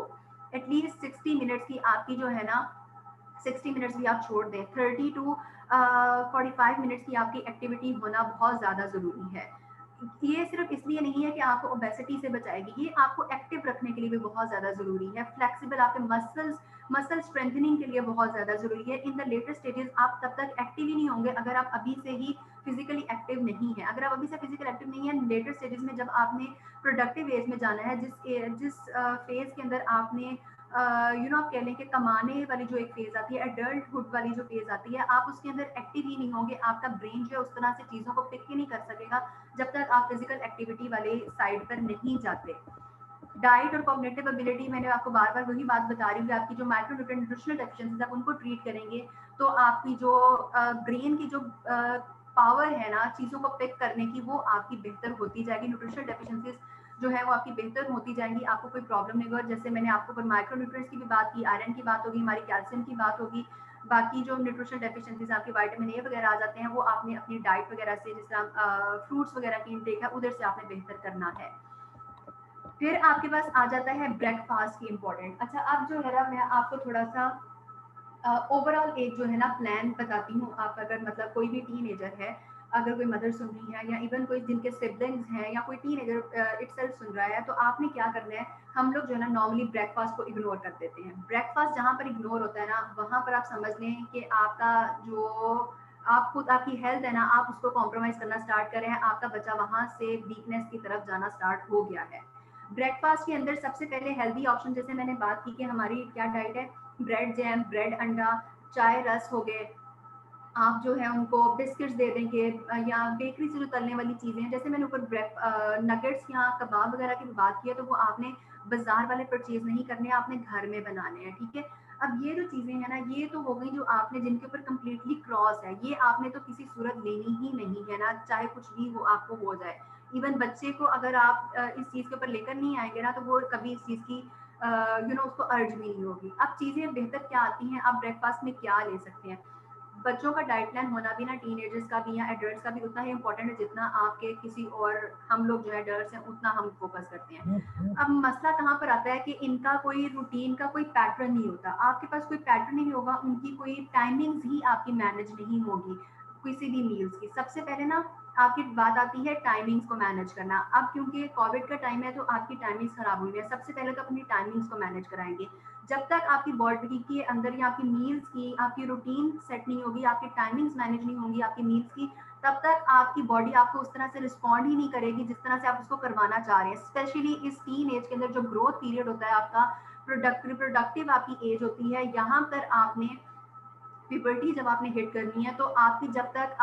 एटलीस्ट 60 मिनट्स की आपकी जो है ना, 60 मिनट्स भी आप छोड़ दें, 30 टू 45 मिनट्स की आपकी एक्टिविटी होना बहुत ज़्यादा ज़रूरी है। ये सिर्फ इसलिए नहीं है कि आपको ओबेसिटी से बचाएगी, ये आपको एक्टिव रखने के लिए भी बहुत ज़्यादा ज़रूरी है, फ्लेक्सिबल, आपके मसल स्ट्रेंथनिंग के लिए बहुत ज़्यादा ज़रूरी है। इन द लेटर स्टेजेस आप तब तक एक्टिव ही नहीं होंगे अगर आप अभी से ही फिजिकली एक्टिव नहीं है। अगर आप अभी से फिजिकल एक्टिव नहीं है, लेटर स्टेजेस में जब आपने प्रोडक्टिव एज में जाना है, जिस फेज के अंदर आपने आप कह लें कि कमाने वाली जो एक फेज आती है, एडल्टहुड वाली जो फेज आती है, आप उसके अंदर एक्टिव ही नहीं होंगे। आपका ब्रेन जो है उस तरह से चीज़ों को पिक ही नहीं कर सकेगा जब तक आप फिजिकल एक्टिविटी वाले साइड पर नहीं जाते। डाइट और कॉग्निटिव एबिलिटी, मैंने आपको बार बार वही बात बता रही हूँ कि आपकी जो माइक्रोन्यूट्रिएंट न्यूट्रिशनल डेफिशिएंसीज आप उनको ट्रीट करेंगे तो आपकी जो ब्रेन की जो पावर है ना चीज़ों को पिक करने की, वो आपकी बेहतर होती जाएगी। न्यूट्रिशनल डेफिशिएंसीज जो है वो आपकी बेहतर होती जाएंगी, आपको कोई प्रॉब्लम नहीं होगा। जैसे मैंने आपको ऊपर माइक्रोन्यूट्रिएंट्स की भी बात की, आयरन की बात होगी, हमारी कैल्शियम की बात होगी, बाकी जो न्यूट्रिशनल डेफिशिएंसीज आपकी विटामिन ए वगैरह आ जाते हैं वो आपने अपनी डाइट वगैरह से, जिस तरह फ्रूट्स वगैरह की इंटेक है उधर से आपने बेहतर करना है। फिर आपके पास आ जाता है ब्रेकफास्ट की इम्पोर्टेंट। अच्छा, अब जो है ना मैं आपको थोड़ा सा ओवरऑल एक जो है ना प्लान बताती हूँ। आप अगर मतलब कोई भी टीनेजर है, अगर कोई मदर सुन रही है या इवन कोई जिनके सिबलिंग्स हैं या कोई टीनेजर इटसेल्फ सुन रहा है, तो आपने क्या करना है, हम लोग जो है ना नॉर्मली ब्रेकफास्ट को इग्नोर कर देते हैं। ब्रेकफास्ट जहाँ पर इग्नोर होता है ना, वहाँ पर आप समझ लें कि आपका जो आप खुद आपकी हेल्थ है ना, आप उसको कॉम्प्रोमाइज करना स्टार्ट कर रहे हैं, आपका बच्चा वहाँ से वीकनेस की तरफ जाना स्टार्ट हो गया है। ब्रेकफास्ट के अंदर सबसे पहले हेल्दी ऑप्शन, जैसे मैंने बात की कि हमारी क्या डाइट है, ब्रेड जैम, ब्रेड अंडा, चाय रस हो गए, आप जो है उनको बिस्किट्स दे देंगे या बेकरी से जो तलने वाली चीज़ें हैं, जैसे मैंने ऊपर नगेट्स या कबाब वगैरह की बात की है, तो वो आपने बाजार वाले परचेज नहीं करने, आपने घर में बनाने हैं, ठीक है। अब ये जो चीज़ें हैं ना, ये तो हो गई जो आपने जिनके ऊपर कम्प्लीटली क्रॉस है, ये आपने तो किसी सूरत लेनी ही नहीं है ना, चाहे कुछ भी हो आपको हो जाए। इवन बच्चे को अगर आप इस चीज़ के ऊपर लेकर नहीं आएंगे ना, तो वो कभी इस चीज़ की उसको अर्ज भी नहीं होगी। अब चीज़ें बेहतर क्या आती हैं, आप ब्रेकफास्ट में क्या ले सकते हैं। बच्चों का डाइट प्लान होना भी ना टीनेजर्स का भी या एडल्ट्स का भी उतना ही इंपॉर्टेंट है जितना आपके किसी और हम लोग जो है एडल्ट्स हैं उतना हम फोकस करते हैं। अब मसला कहाँ पर आता है कि इनका कोई रूटीन का कोई पैटर्न नहीं होता, आपके पास कोई पैटर्न नहीं होगा, उनकी कोई टाइमिंग्स ही आपकी मैनेज नहीं होगी किसी भी मील्स की। सबसे पहले ना आपकी बात आती है टाइमिंग्स को मैनेज करना। अब क्योंकि कोविड का टाइम है तो आपकी टाइमिंग्स खराब हुई है, सबसे पहले तो अपनी टाइमिंग्स को मैनेज कराएंगे। जब तक आपकी बॉडी के अंदर या आपकी मील्स की आपकी रूटीन सेट नहीं होगी, आपकी टाइमिंग्स मैनेज नहीं होंगी आपकी मील्स की, तब तक आपकी बॉडी आपको उस तरह से रिस्पॉन्ड ही नहीं करेगी जिस तरह से आप उसको करवाना चाह रहे हैं। स्पेशली इस टीन एज के अंदर जो ग्रोथ पीरियड होता है आपका, रिप्रोडक्टिव आपकी एज होती है, यहाँ पर आपने प्यूबर्टी जब आपने हिट करनी है तो आपकी जब तक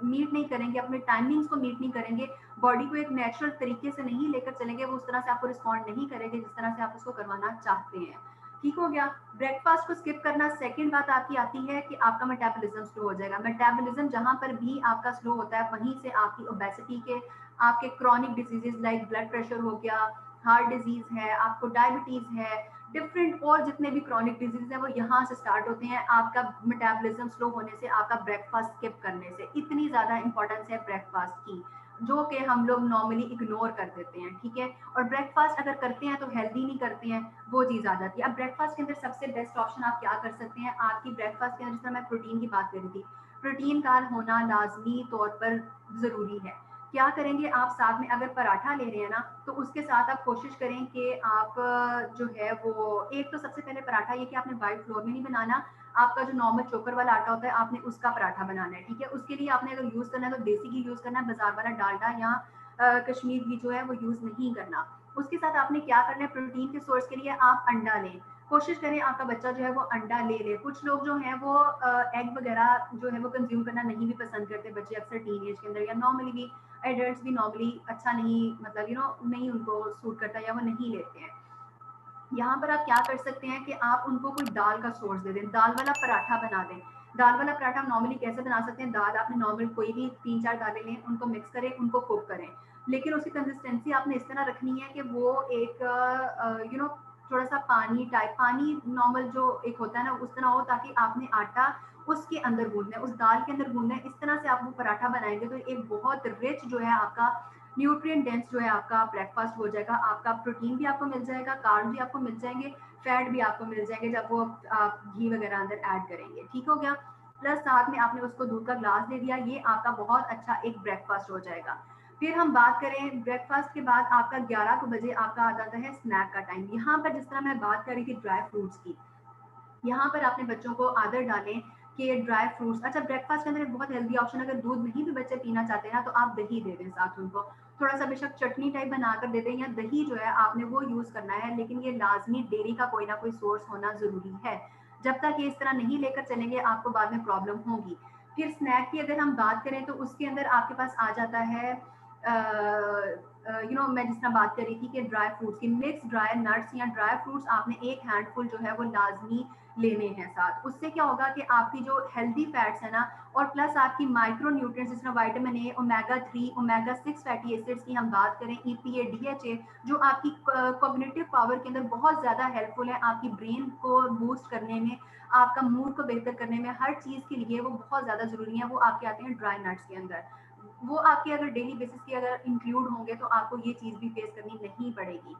मीट नहीं करेंगे, अपने टाइमिंग्स को मीट नहीं करेंगे, बॉडी को एक नेचुरल तरीके से नहीं लेकर चलेंगे, वो उस तरह से आपको रिस्पॉन्ड नहीं करेंगे जिस तरह से आप उसको करवाना चाहते हैं। ठीक हो गया। ब्रेकफास्ट को स्किप करना। सेकंड बात आपकी आती है कि आपका मेटाबॉलिज्म स्लो हो जाएगा। मेटाबॉलिज्म जहां पर भी आपका स्लो होता है वहीं से आपकी ओबेसिटी के, आपके chronic diseases like blood pressure हो गया, हार्ट डिजीज है, आपको डायबिटीज है, डिफरेंट और जितने भी क्रॉनिक डिजीज है वो यहाँ से स्टार्ट होते हैं आपका मेटाबॉलिज्म स्लो होने से, आपका ब्रेकफास्ट स्किप करने से। इतनी ज्यादा इंपॉर्टेंस है ब्रेकफास्ट की जो कि हम लोग नॉर्मली इग्नोर कर देते हैं। ठीक है। और ब्रेकफास्ट अगर करते हैं तो हेल्दी नहीं करते हैं, वो चीज आ जाती है। अब ब्रेकफास्ट के अंदर सबसे बेस्ट ऑप्शन आप क्या कर सकते हैं, आपकी ब्रेकफास्ट के अंदर, जिस तरह मैं प्रोटीन की बात कर रही थी, प्रोटीन का होना लाजमी तौर पर जरूरी है। क्या करेंगे आप, साथ में अगर पराठा ले रहे हैं ना तो उसके साथ आप कोशिश करें कि आप जो है वो, एक तो सबसे पहले पराठा ये कि आपने वाइट फ्लोर में नहीं बनाना, आपका जो नॉर्मल चोकर वाला आटा होता है आपने उसका पराठा बनाना है। ठीक है। उसके लिए आपने अगर यूज करना है तो देसी घी यूज करना है, बाजार वाला डालडा या कश्मीर घी जो है वो यूज नहीं करना। उसके साथ आपने क्या करना है, प्रोटीन के सोर्स के लिए आप अंडा लें, कोशिश करें आपका बच्चा जो है वो अंडा ले ले। कुछ लोग जो है वो एग वगैरह जो है वो कंज्यूम करना नहीं भी पसंद करते बच्चे, अक्सर टीन एज के अंदर या नॉर्मली भी एडल्ट्स भी नॉर्मली अच्छा नहीं, मतलब नहीं उनको सूट करता या वो नहीं लेते हैं। यहाँ पर आप क्या कर सकते हैं कि आप उनको कोई दाल का सोर्स दे दें, दाल वाला पराठा बना दें। दाल वाला पराठा नॉर्मली कैसे बना सकते हैं, दाल आपने नॉर्मल कोई भी 3-4 दालें लें, उनको मिक्स करें, उनको कुक करें, लेकिन उसकी कंसिस्टेंसी आपने इस तरह रखनी है कि वो एक थोड़ा सा पानी टाइप, पानी नॉर्मल जो एक होता है ना उस तरह हो, ताकि आपने आटा उसके अंदर गूंदना है, उस दाल के अंदर गूंदना है। इस तरह से आप वो पराठा बनाएंगे तो एक बहुत रिच जो है आपका न्यूट्रिएंट डेंस जो है आपका ब्रेकफास्ट हो जाएगा। आपका प्रोटीन भी आपको मिल जाएगा, कार्ब भी आपको मिल जाएंगे, फैट भी आपको मिल जाएंगे जब वो आप घी वगैरह अंदर ऐड करेंगे। ठीक हो गया। प्लस साथ में आपने उसको दूध का ग्लास दे दिया, ये आपका बहुत अच्छा एक ब्रेकफास्ट हो जाएगा। फिर हम बात करें ब्रेकफास्ट के बाद आपका 11 बजे आपका आ जाता है स्नैक का टाइम। यहाँ पर जिस तरह मैं बात कर रही थी ड्राई फ्रूट्स की, यहाँ पर आपने बच्चों को आदत डालें कि ड्राई फ्रूट्स, अच्छा ब्रेकफास्ट के अंदर एक बहुत हेल्दी ऑप्शन, अगर दूध नहीं भी बच्चे पीना चाहते हैं ना तो आप दही दे दें साथ, उनको थोड़ा सा बेशक चटनी टाइप बनाकर दे दें, या दही जो है आपने वो यूज करना है, लेकिन ये लाजमी डेयरी का कोई ना कोई सोर्स होना जरूरी है। जब तक ये इस तरह नहीं लेकर चलेंगे आपको बाद में प्रॉब्लम होगी। फिर स्नैक की अगर हम बात करें तो उसके अंदर आपके पास आ जाता है मैं जिस तरह बात कर रही थी कि ड्राई फ्रूट्स की, मिक्स ड्राई नट्स या ड्राई फ्रूट्स आपने एक हैंडफुल जो है वो लाजमी लेने हैं साथ। उससे क्या होगा कि आपकी जो हेल्दी फैट्स है ना, और प्लस आपकी माइक्रो न्यूट्रिएंट्स जिस तरह vitamin A, omega 3, omega 6 fatty acids की हम बात करें, ईपीए, डीएचए, जो आपकी कॉग्निटिव पावर के अंदर बहुत ज्यादा हेल्पफुल है, आपकी ब्रेन को बूस्ट करने में, आपका मूड को बेहतर करने में, हर चीज के लिए वो बहुत ज्यादा जरूरी है, वो आपके आते हैं ड्राई नट्स के अंदर। वो आपके अगर डेली बेसिस की अगर इंक्लूड होंगे तो आपको ये चीज भी फेस करनी नहीं पड़ेगी।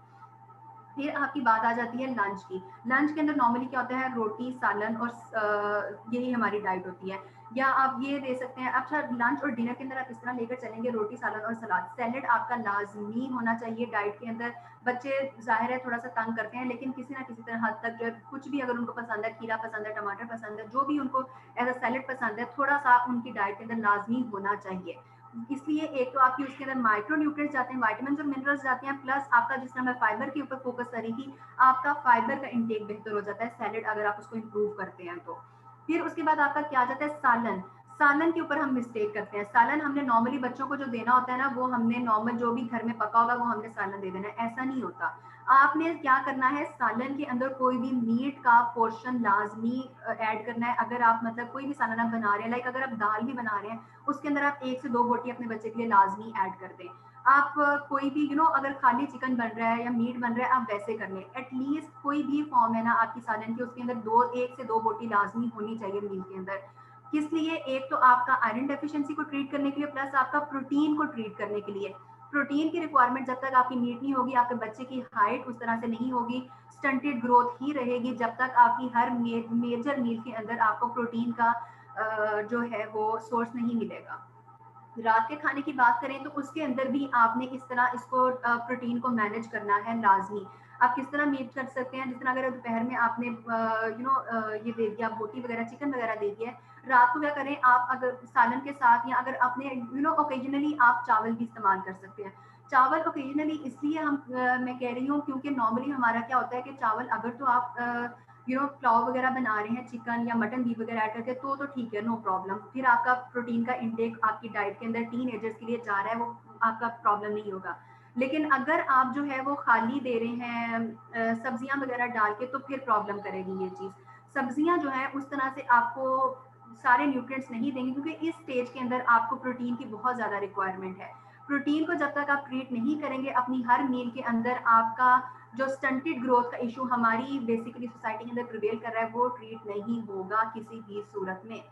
फिर आपकी बात आ जाती है लंच की। लंच के अंदर नॉर्मली क्या होता है, रोटी, सालन और यही हमारी डाइट होती है। या आप ये दे सकते हैं, अच्छा लंच और डिनर के अंदर आप इस तरह लेकर चलेंगे, रोटी, सालन और सलाद। सैलेड आपका लाजमी होना चाहिए डाइट के अंदर। बच्चे जाहिर है थोड़ा सा तंग करते हैं, लेकिन किसी ना किसी तरह हद तक जो कुछ भी अगर उनको पसंद है, खीरा पसंद है, टमाटर पसंद है, जो भी उनको एज अ सैलेड पसंद है, थोड़ा सा उनकी डाइट के अंदर लाजमी होना चाहिए। इसलिए एक तो आपकी उसके अंदर माइक्रो न्यूट्रिएंट्स जाते हैं, विटामिन और मिनरल्स जाते हैं, प्लस आपका जिस तरह मैं फाइबर के ऊपर फोकस कर रही थी, आपका फाइबर का इंटेक बेहतर हो जाता है सैलेड अगर आप उसको इंप्रूव करते हैं तो। फिर उसके बाद आपका क्या आ जाता है, सालन। सालन के ऊपर हम मिस्टेक करते हैं। सालन हमने नॉर्मली बच्चों को जो देना होता है ना, वो हमने नॉर्मल जो भी घर में पका होगा वो हमने सालन दे देना है, ऐसा नहीं होता। आपने क्या करना है, सालन के अंदर कोई भी मीट का पोर्शन लाजमी ऐड करना है। अगर आप मतलब कोई भी सालन आप बना रहे हैं, लाइक अगर आप दाल भी बना रहे हैं, उसके अंदर आप 1 से 2 बोटी अपने बच्चे के लिए लाजमी ऐड कर दें। आप कोई भी अगर खाली चिकन बन रहा है या मीट बन रहा है आप वैसे कर लें। एटलीस्ट कोई भी फॉर्म है ना आपकी सालन की, उसके अंदर 1 से 2 बोटी लाजमी होनी चाहिए मील के अंदर। किस लिए? एक तो आपका आयरन डेफिशिएंसी को ट्रीट करने के लिए, प्लस आपका प्रोटीन को ट्रीट करने के लिए। प्रोटीन की रिक्वायरमेंट जब तक आपकी मीट नहीं होगी, आपके बच्चे की हाइट उस तरह से नहीं होगी, स्टंटेड ग्रोथ ही रहेगी जब तक आपकी हर मेजर मील के अंदर आपको प्रोटीन का जो है वो सोर्स नहीं मिलेगा। रात के खाने की बात करें तो उसके अंदर भी आपने इस तरह इसको प्रोटीन को मैनेज करना है लाजमी। आप किस तरह मीट कर सकते हैं? जिस तरह अगर दोपहर में आपने ये दे दिया बोटी वगैरह, चिकन वगैरह दे दिया, रात को क्या करें आप, अगर सालन के साथ या अगर अपने ओकेजनली आप चावल भी इस्तेमाल कर सकते हैं। चावल ओकेजनली इसलिए मैं कह रही हूँ क्योंकि नॉर्मली हमारा क्या होता है कि चावल अगर तो आप पुलाव वगैरह बना रहे हैं चिकन या मटन बीफ वगैरह ऐड करके तो ठीक है, नो प्रॉब्लम। फिर आपका प्रोटीन का इंटेक आपकी डाइट के अंदर टीन एजर्स के लिए जा रहा है, वो आपका प्रॉब्लम नहीं होगा। लेकिन अगर आप जो है वो खाली दे रहे हैं सब्जियां वगैरह डाल के, तो फिर प्रॉब्लम करेगी ये चीज़। सब्जियां जो है उस तरह से आपको सारे न्यूट्रिएंट्स नहीं देंगे, क्योंकि इस स्टेज के अंदर आपको प्रोटीन की बहुत ज़्यादा रिक्वायरमेंट है। प्रोटीन को जब तक आप ट्रीट नहीं करेंगे अपनी हर मील के अंदर, आपका जो स्टंटेड ग्रोथ का इशू हमारी बेसिकली सोसाइटी के अंदर प्रिवेल कर रहा है वो ट्रीट नहीं होगा किसी भी सूरत में।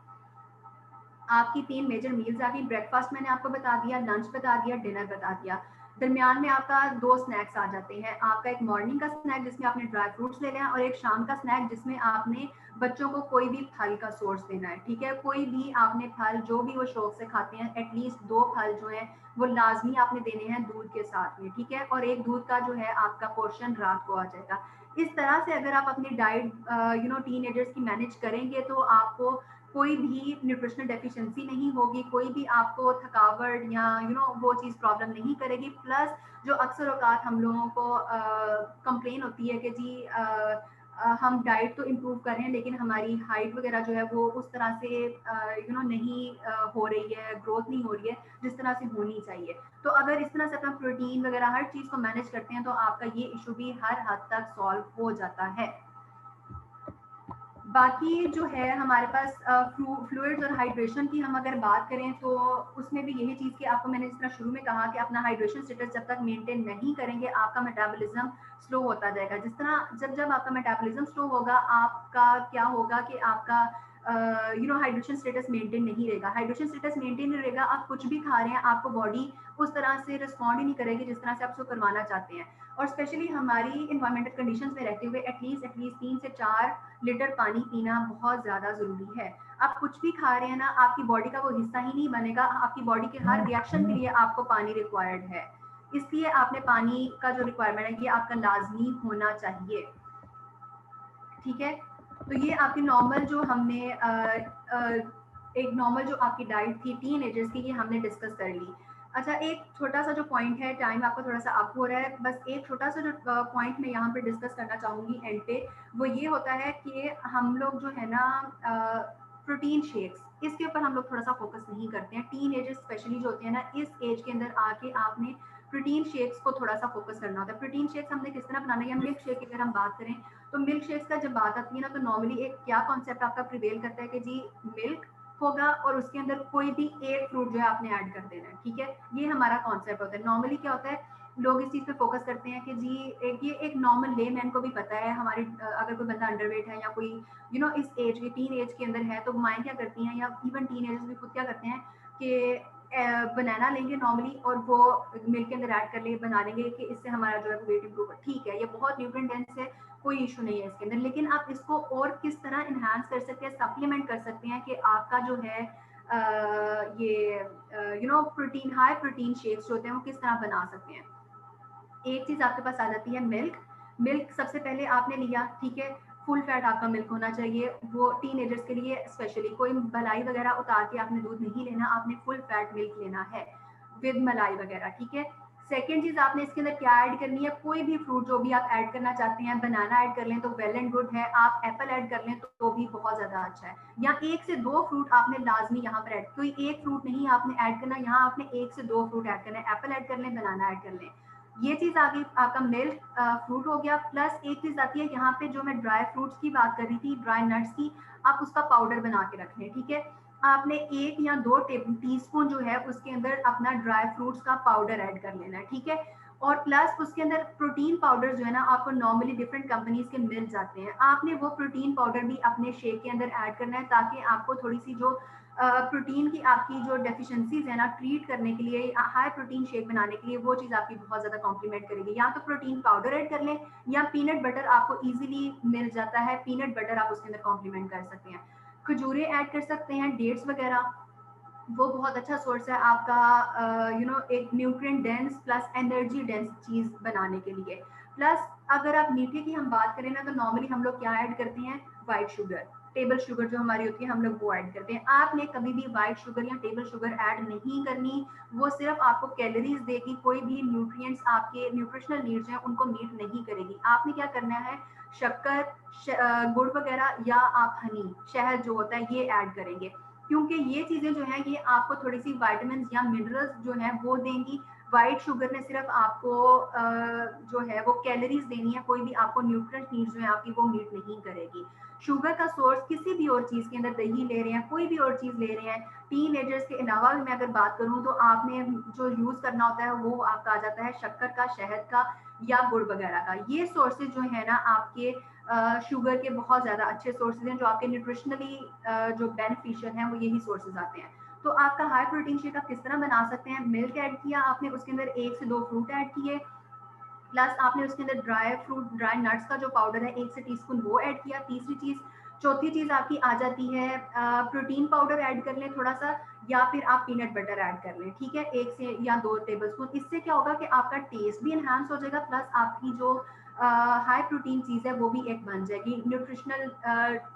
आपकी 3 मेजर मील्स आ गई। ब्रेकफास्ट मैंने आपको बता दिया, लंच बता दिया, डिनर बता दिया। दरमियान में आपका 2 स्नैक्स आ जाते हैं। आपका एक मॉर्निंग का स्नैक जिसमें आपने ड्राई फ्रूट्स ले लिया, और एक शाम का स्नैक जिसमें आपने बच्चों को कोई भी फल का सोर्स देना है। ठीक है, कोई भी आपने फल जो भी वो शौक से खाते हैं, एटलीस्ट 2 फल जो है वो लाजमी आपने देने हैं दूध के साथ में। ठीक है, और एक दूध का जो है आपका पोर्शन रात को आ जाएगा। इस तरह से अगर आप अपनी डाइट टीनेजर्स की मैनेज करेंगे तो आपको कोई भी न्यूट्रिशनल डेफिशिएंसी नहीं होगी, कोई भी आपको थकावट या वो चीज़ प्रॉब्लम नहीं करेगी। प्लस जो अक्सर औकात हम लोगों को कंप्लेन होती है कि जी हम डाइट तो इम्प्रूव कर रहे हैं लेकिन हमारी हाइट वगैरह जो है वो उस तरह से नहीं हो रही है, ग्रोथ नहीं हो रही है जिस तरह से होनी चाहिए। तो अगर इस तरह से अपना प्रोटीन वगैरह हर चीज़ को मैनेज करते हैं तो आपका ये इशू भी हर हद तक सॉल्व हो जाता है। बाकी जो है हमारे पास फ्लूइड्स और हाइड्रेशन की हम अगर बात करें तो उसमें भी यही चीज़ कि आपको मैंने जिस तरह शुरू में कहा कि अपना हाइड्रेशन स्टेटस जब तक मेंटेन नहीं करेंगे आपका मेटाबॉलिज्म स्लो होता जाएगा। जिस तरह जब आपका मेटाबॉलिज्म स्लो होगा, आपका क्या होगा कि आपका हाइड्रेशन स्टेटस मेंटेन नहीं रहेगा। हाइड्रेशन स्टेटस मेंटेन नहीं रहेगा, आप कुछ भी खा रहे हैं आपको बॉडी उस तरह से रिस्पॉन्ड ही नहीं करेगी जिस तरह से आप उसको करवाना चाहते हैं। और स्पेशली हमारी इन्वायरमेंटल कंडीशंस में रहते हुए एटलीस्ट 3 से 4 लीटर पानी पीना बहुत ज़्यादा ज़रूरी है। आप कुछ भी खा रहे हैं ना, आपकी बॉडी का वो हिस्सा ही नहीं बनेगा, आपकी बॉडी के हर रिएक्शन के लिए आपको पानी रिक्वायर्ड है। इसलिए आपने पानी का जो रिक्वायरमेंट है ये आपका लाजमी होना चाहिए। ठीक है, तो ये आपकी नॉर्मल जो हमने एक नॉर्मल जो आपकी डाइट थी टीनेजर्स की, ये हमने डिस्कस कर ली। अच्छा, एक छोटा सा जो पॉइंट है, टाइम आपका थोड़ा सा अप हो रहा है, बस एक छोटा सा जो पॉइंट मैं यहाँ पे डिस्कस करना चाहूँगी एंड पे, वो ये होता है कि हम लोग जो है ना प्रोटीन शेक्स, इसके ऊपर हम लोग थोड़ा सा फोकस नहीं करते हैं। टीन एजर्स स्पेशली जो होते हैं ना, इस एज के अंदर आके आपने प्रोटीन शेक्स को थोड़ा सा फोकस करना होता है। प्रोटीन शेक्स हमने किस तरह बनाना है, या मिल्क शेक की अगर हम बात करें तो मिल्क शेक्स का जब बात आती है ना, तो नॉर्मली एक क्या कॉन्सेप्ट आपका प्रिवेल करता है कि जी मिल्क होगा और उसके अंदर कोई भी एक फ्रूट जो है आपने ऐड कर देना है। ठीक है, ये हमारा कॉन्सेप्ट होता है। नॉर्मली क्या होता है, लोग इस चीज़ पे फोकस करते हैं कि जी ये एक नॉर्मल ले मैन को भी पता है, हमारी अगर कोई बंदा अंडरवेट है या कोई इस एज के टीन एज के अंदर है, तो माएँ क्या करती हैं या इवन टीन एजर्स भी खुद क्या करते हैं कि बनाना लेंगे नॉर्मली और वो मिल्क के अंदर ऐड कर ले, बना लेंगे कि इससे हमारा जो है वेट इंप्रूव। ठीक है, ये बहुत न्यूट्रिएंट डेंस है, कोई इशू नहीं है इसके अंदर, लेकिन आप इसको और किस तरह इन्हांस कर सकते हैं, सप्लीमेंट कर सकते हैं कि आपका जो है ये प्रोटीन, हाई प्रोटीन शेक्स जो होते हैं वो किस तरह बना सकते हैं। एक चीज़ आपके पास आ जाती है मिल्क। मिल्क सबसे पहले आपने लिया, ठीक है, फुल फैट आपका मिल्क होना चाहिए। वो टीनेजर्स के लिए स्पेशली, कोई मलाई वगैरह उतार के आपने दूध नहीं लेना, आपने फुल फैट मिल्क लेना है विद मलाई वगैरह। ठीक है, सेकेंड चीज़ आपने इसके अंदर क्या ऐड करनी है, कोई भी फ्रूट जो भी आप ऐड करना चाहते हैं, बनाना ऐड कर लें तो वेल एंड गुड है, आप एप्पल ऐड कर लें तो भी बहुत ज़्यादा अच्छा है। या 1 से 2 फ्रूट आपने लाजमी यहाँ पर ऐड, कोई एक फ्रूट नहीं आपने ऐड करना, यहाँ आपने 1 से 2 फ्रूट ऐड करना है, एप्पल ऐड कर लें, बनाना ऐड कर लें। ये चीज़ आ गई, आपका मिल्क फ्रूट हो गया। प्लस एक चीज़ आती है यहाँ पे, जो मैं ड्राई फ्रूट्स की बात कर रही थी, ड्राई नट्स की, आप उसका पाउडर बना के रख लें। ठीक है, आपने 1 या 2 टीस्पून जो है उसके अंदर अपना ड्राई फ्रूट्स का पाउडर ऐड कर लेना है, ठीक है। और प्लस उसके अंदर प्रोटीन पाउडर जो है ना आपको नॉर्मली डिफरेंट कंपनीज के मिल जाते हैं, आपने वो प्रोटीन पाउडर भी अपने शेक के अंदर ऐड करना है, ताकि आपको थोड़ी सी जो प्रोटीन की आपकी जो डेफिशिएंसीज है ना ट्रीट करने के लिए, हाई प्रोटीन शेक बनाने के लिए, वो चीज़ आपकी बहुत ज़्यादा कॉम्प्लीमेंट करेगी। या तो प्रोटीन पाउडर ऐड कर लें, या पीनट बटर आपको ईजिली मिल जाता है, पीनट बटर आप उसके अंदर कॉम्प्लीमेंट कर सकते हैं। खजूरें ऐड कर सकते हैं, डेट्स वगैरह, वो बहुत अच्छा सोर्स है आपका एक nutrient dense plus energy dense चीज बनाने के लिए। प्लस अगर आप मीठे की हम बात करें ना, तो नॉर्मली हम लोग क्या ऐड करते हैं, वाइट शुगर, टेबल शुगर जो हमारी होती है हम लोग वो ऐड करते हैं। आपने कभी भी वाइट शुगर या टेबल शुगर ऐड नहीं करनी, वो सिर्फ आपको कैलोरीज देगी, कोई भी न्यूट्रिएंट्स आपके न्यूट्रिशनल नीड्स हैं उनको मीट नहीं करेगी। आपने क्या करना है, शक्कर, गुड़ वगैरह या आप हनी, शहद जो होता है ये ऐड करेंगे, क्योंकि ये चीजें जो है ये आपको थोड़ी सी वाइटामिन या मिनरल्स जो है वो देंगी। वाइट शुगर ने सिर्फ आपको जो है वो कैलोरीज देनी है, कोई भी आपको न्यूट्रिएंट नीड्स जो है आपकी वो मीट नहीं करेगी। शुगर का सोर्स किसी भी और चीज के अंदर, दही ले रहे हैं, कोई भी और चीज ले रहे हैं, टीन एजर्स के अलावा भी मैं अगर बात करूं तो आपने जो यूज करना होता है वो आपका आ जाता है शक्कर का, शहद का या गुड़ वगैरह का। ये सोर्सेज जो है ना आपके शुगर के बहुत ज़्यादा अच्छे सोर्सेज हैं, जो आपके न्यूट्रिशनली जो बेनिफिशियल हैं वो यही सोर्सेज आते हैं। तो आपका हाई प्रोटीन शेक आप किस तरह बना सकते हैं, मिल्क ऐड किया आपने, उसके अंदर 1 से 2 फ्रूट ऐड किए, प्लस आपने उसके अंदर ड्राई फ्रूट, ड्राई नट्स का जो पाउडर है 1 से टीस्पून वो ऐड किया। तीसरी चीज़, चौथी चीज़ आपकी आ जाती है प्रोटीन पाउडर ऐड कर लें थोड़ा सा, या फिर आप पीनट बटर ऐड कर लें, ठीक है, 1 से या 2 टेबल स्पून। इससे क्या होगा कि आपका टेस्ट भी इन्हांस हो जाएगा, प्लस आपकी जो हाई प्रोटीन चीज़ है वो भी एक बन जाएगी, न्यूट्रिशनल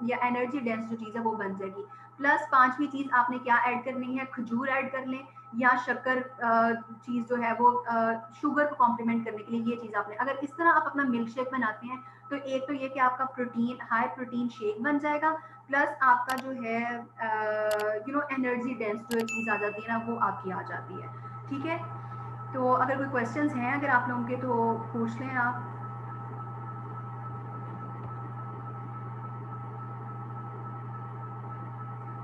या एनर्जी डेंस जो चीज़ है वो बन जाएगी। प्लस पांचवी चीज़ आपने क्या ऐड करनी है, खजूर ऐड कर लें, या शक्कर चीज़ जो है वो शुगर को कॉम्प्लीमेंट करने के लिए ये चीज़ आपने, अगर इस तरह आप अपना मिल्क शेक बनाते हैं तो एक तो ये कि आपका प्रोटीन, हाई प्रोटीन शेक बन जाएगा, प्लस आपका जो है एनर्जी डेंस जो चीज़ आ जाती है ना वो आपकी आ जाती है, ठीक है। तो अगर कोई क्वेश्चंस हैं अगर आप लोगों के तो पूछ लें आप।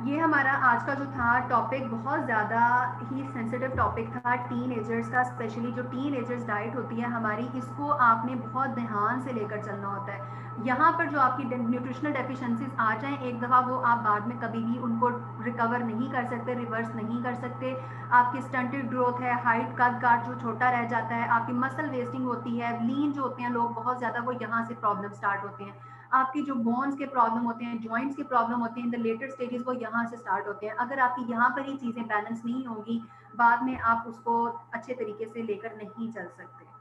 ये हमारा आज का जो था टॉपिक बहुत ज़्यादा ही सेंसिटिव टॉपिक था, टीन एजर्स का, स्पेशली जो टीन एजर्स डाइट होती है हमारी, इसको आपने बहुत ध्यान से लेकर चलना होता है। यहाँ पर जो आपकी न्यूट्रिशनल डेफिशिएंसीज आ जाएं एक दफ़ा, वो आप बाद में कभी भी उनको रिकवर नहीं कर सकते, रिवर्स नहीं कर सकते। आपकी स्टंटेड ग्रोथ है, हाइट का गार्ड जो छोटा रह जाता है, आपकी मसल वेस्टिंग होती है, लीन जो होते हैं लोग बहुत ज़्यादा, वो यहाँ से प्रॉब्लम स्टार्ट होते हैं। आपकी जो बोन्स के प्रॉब्लम होते हैं, जॉइंट्स के प्रॉब्लम होते हैं, इन द लेटर स्टेजेस वो यहाँ से स्टार्ट होते हैं। अगर आपकी यहाँ पर ही चीज़ें बैलेंस नहीं होंगी, बाद में आप उसको अच्छे तरीके से लेकर नहीं चल सकते।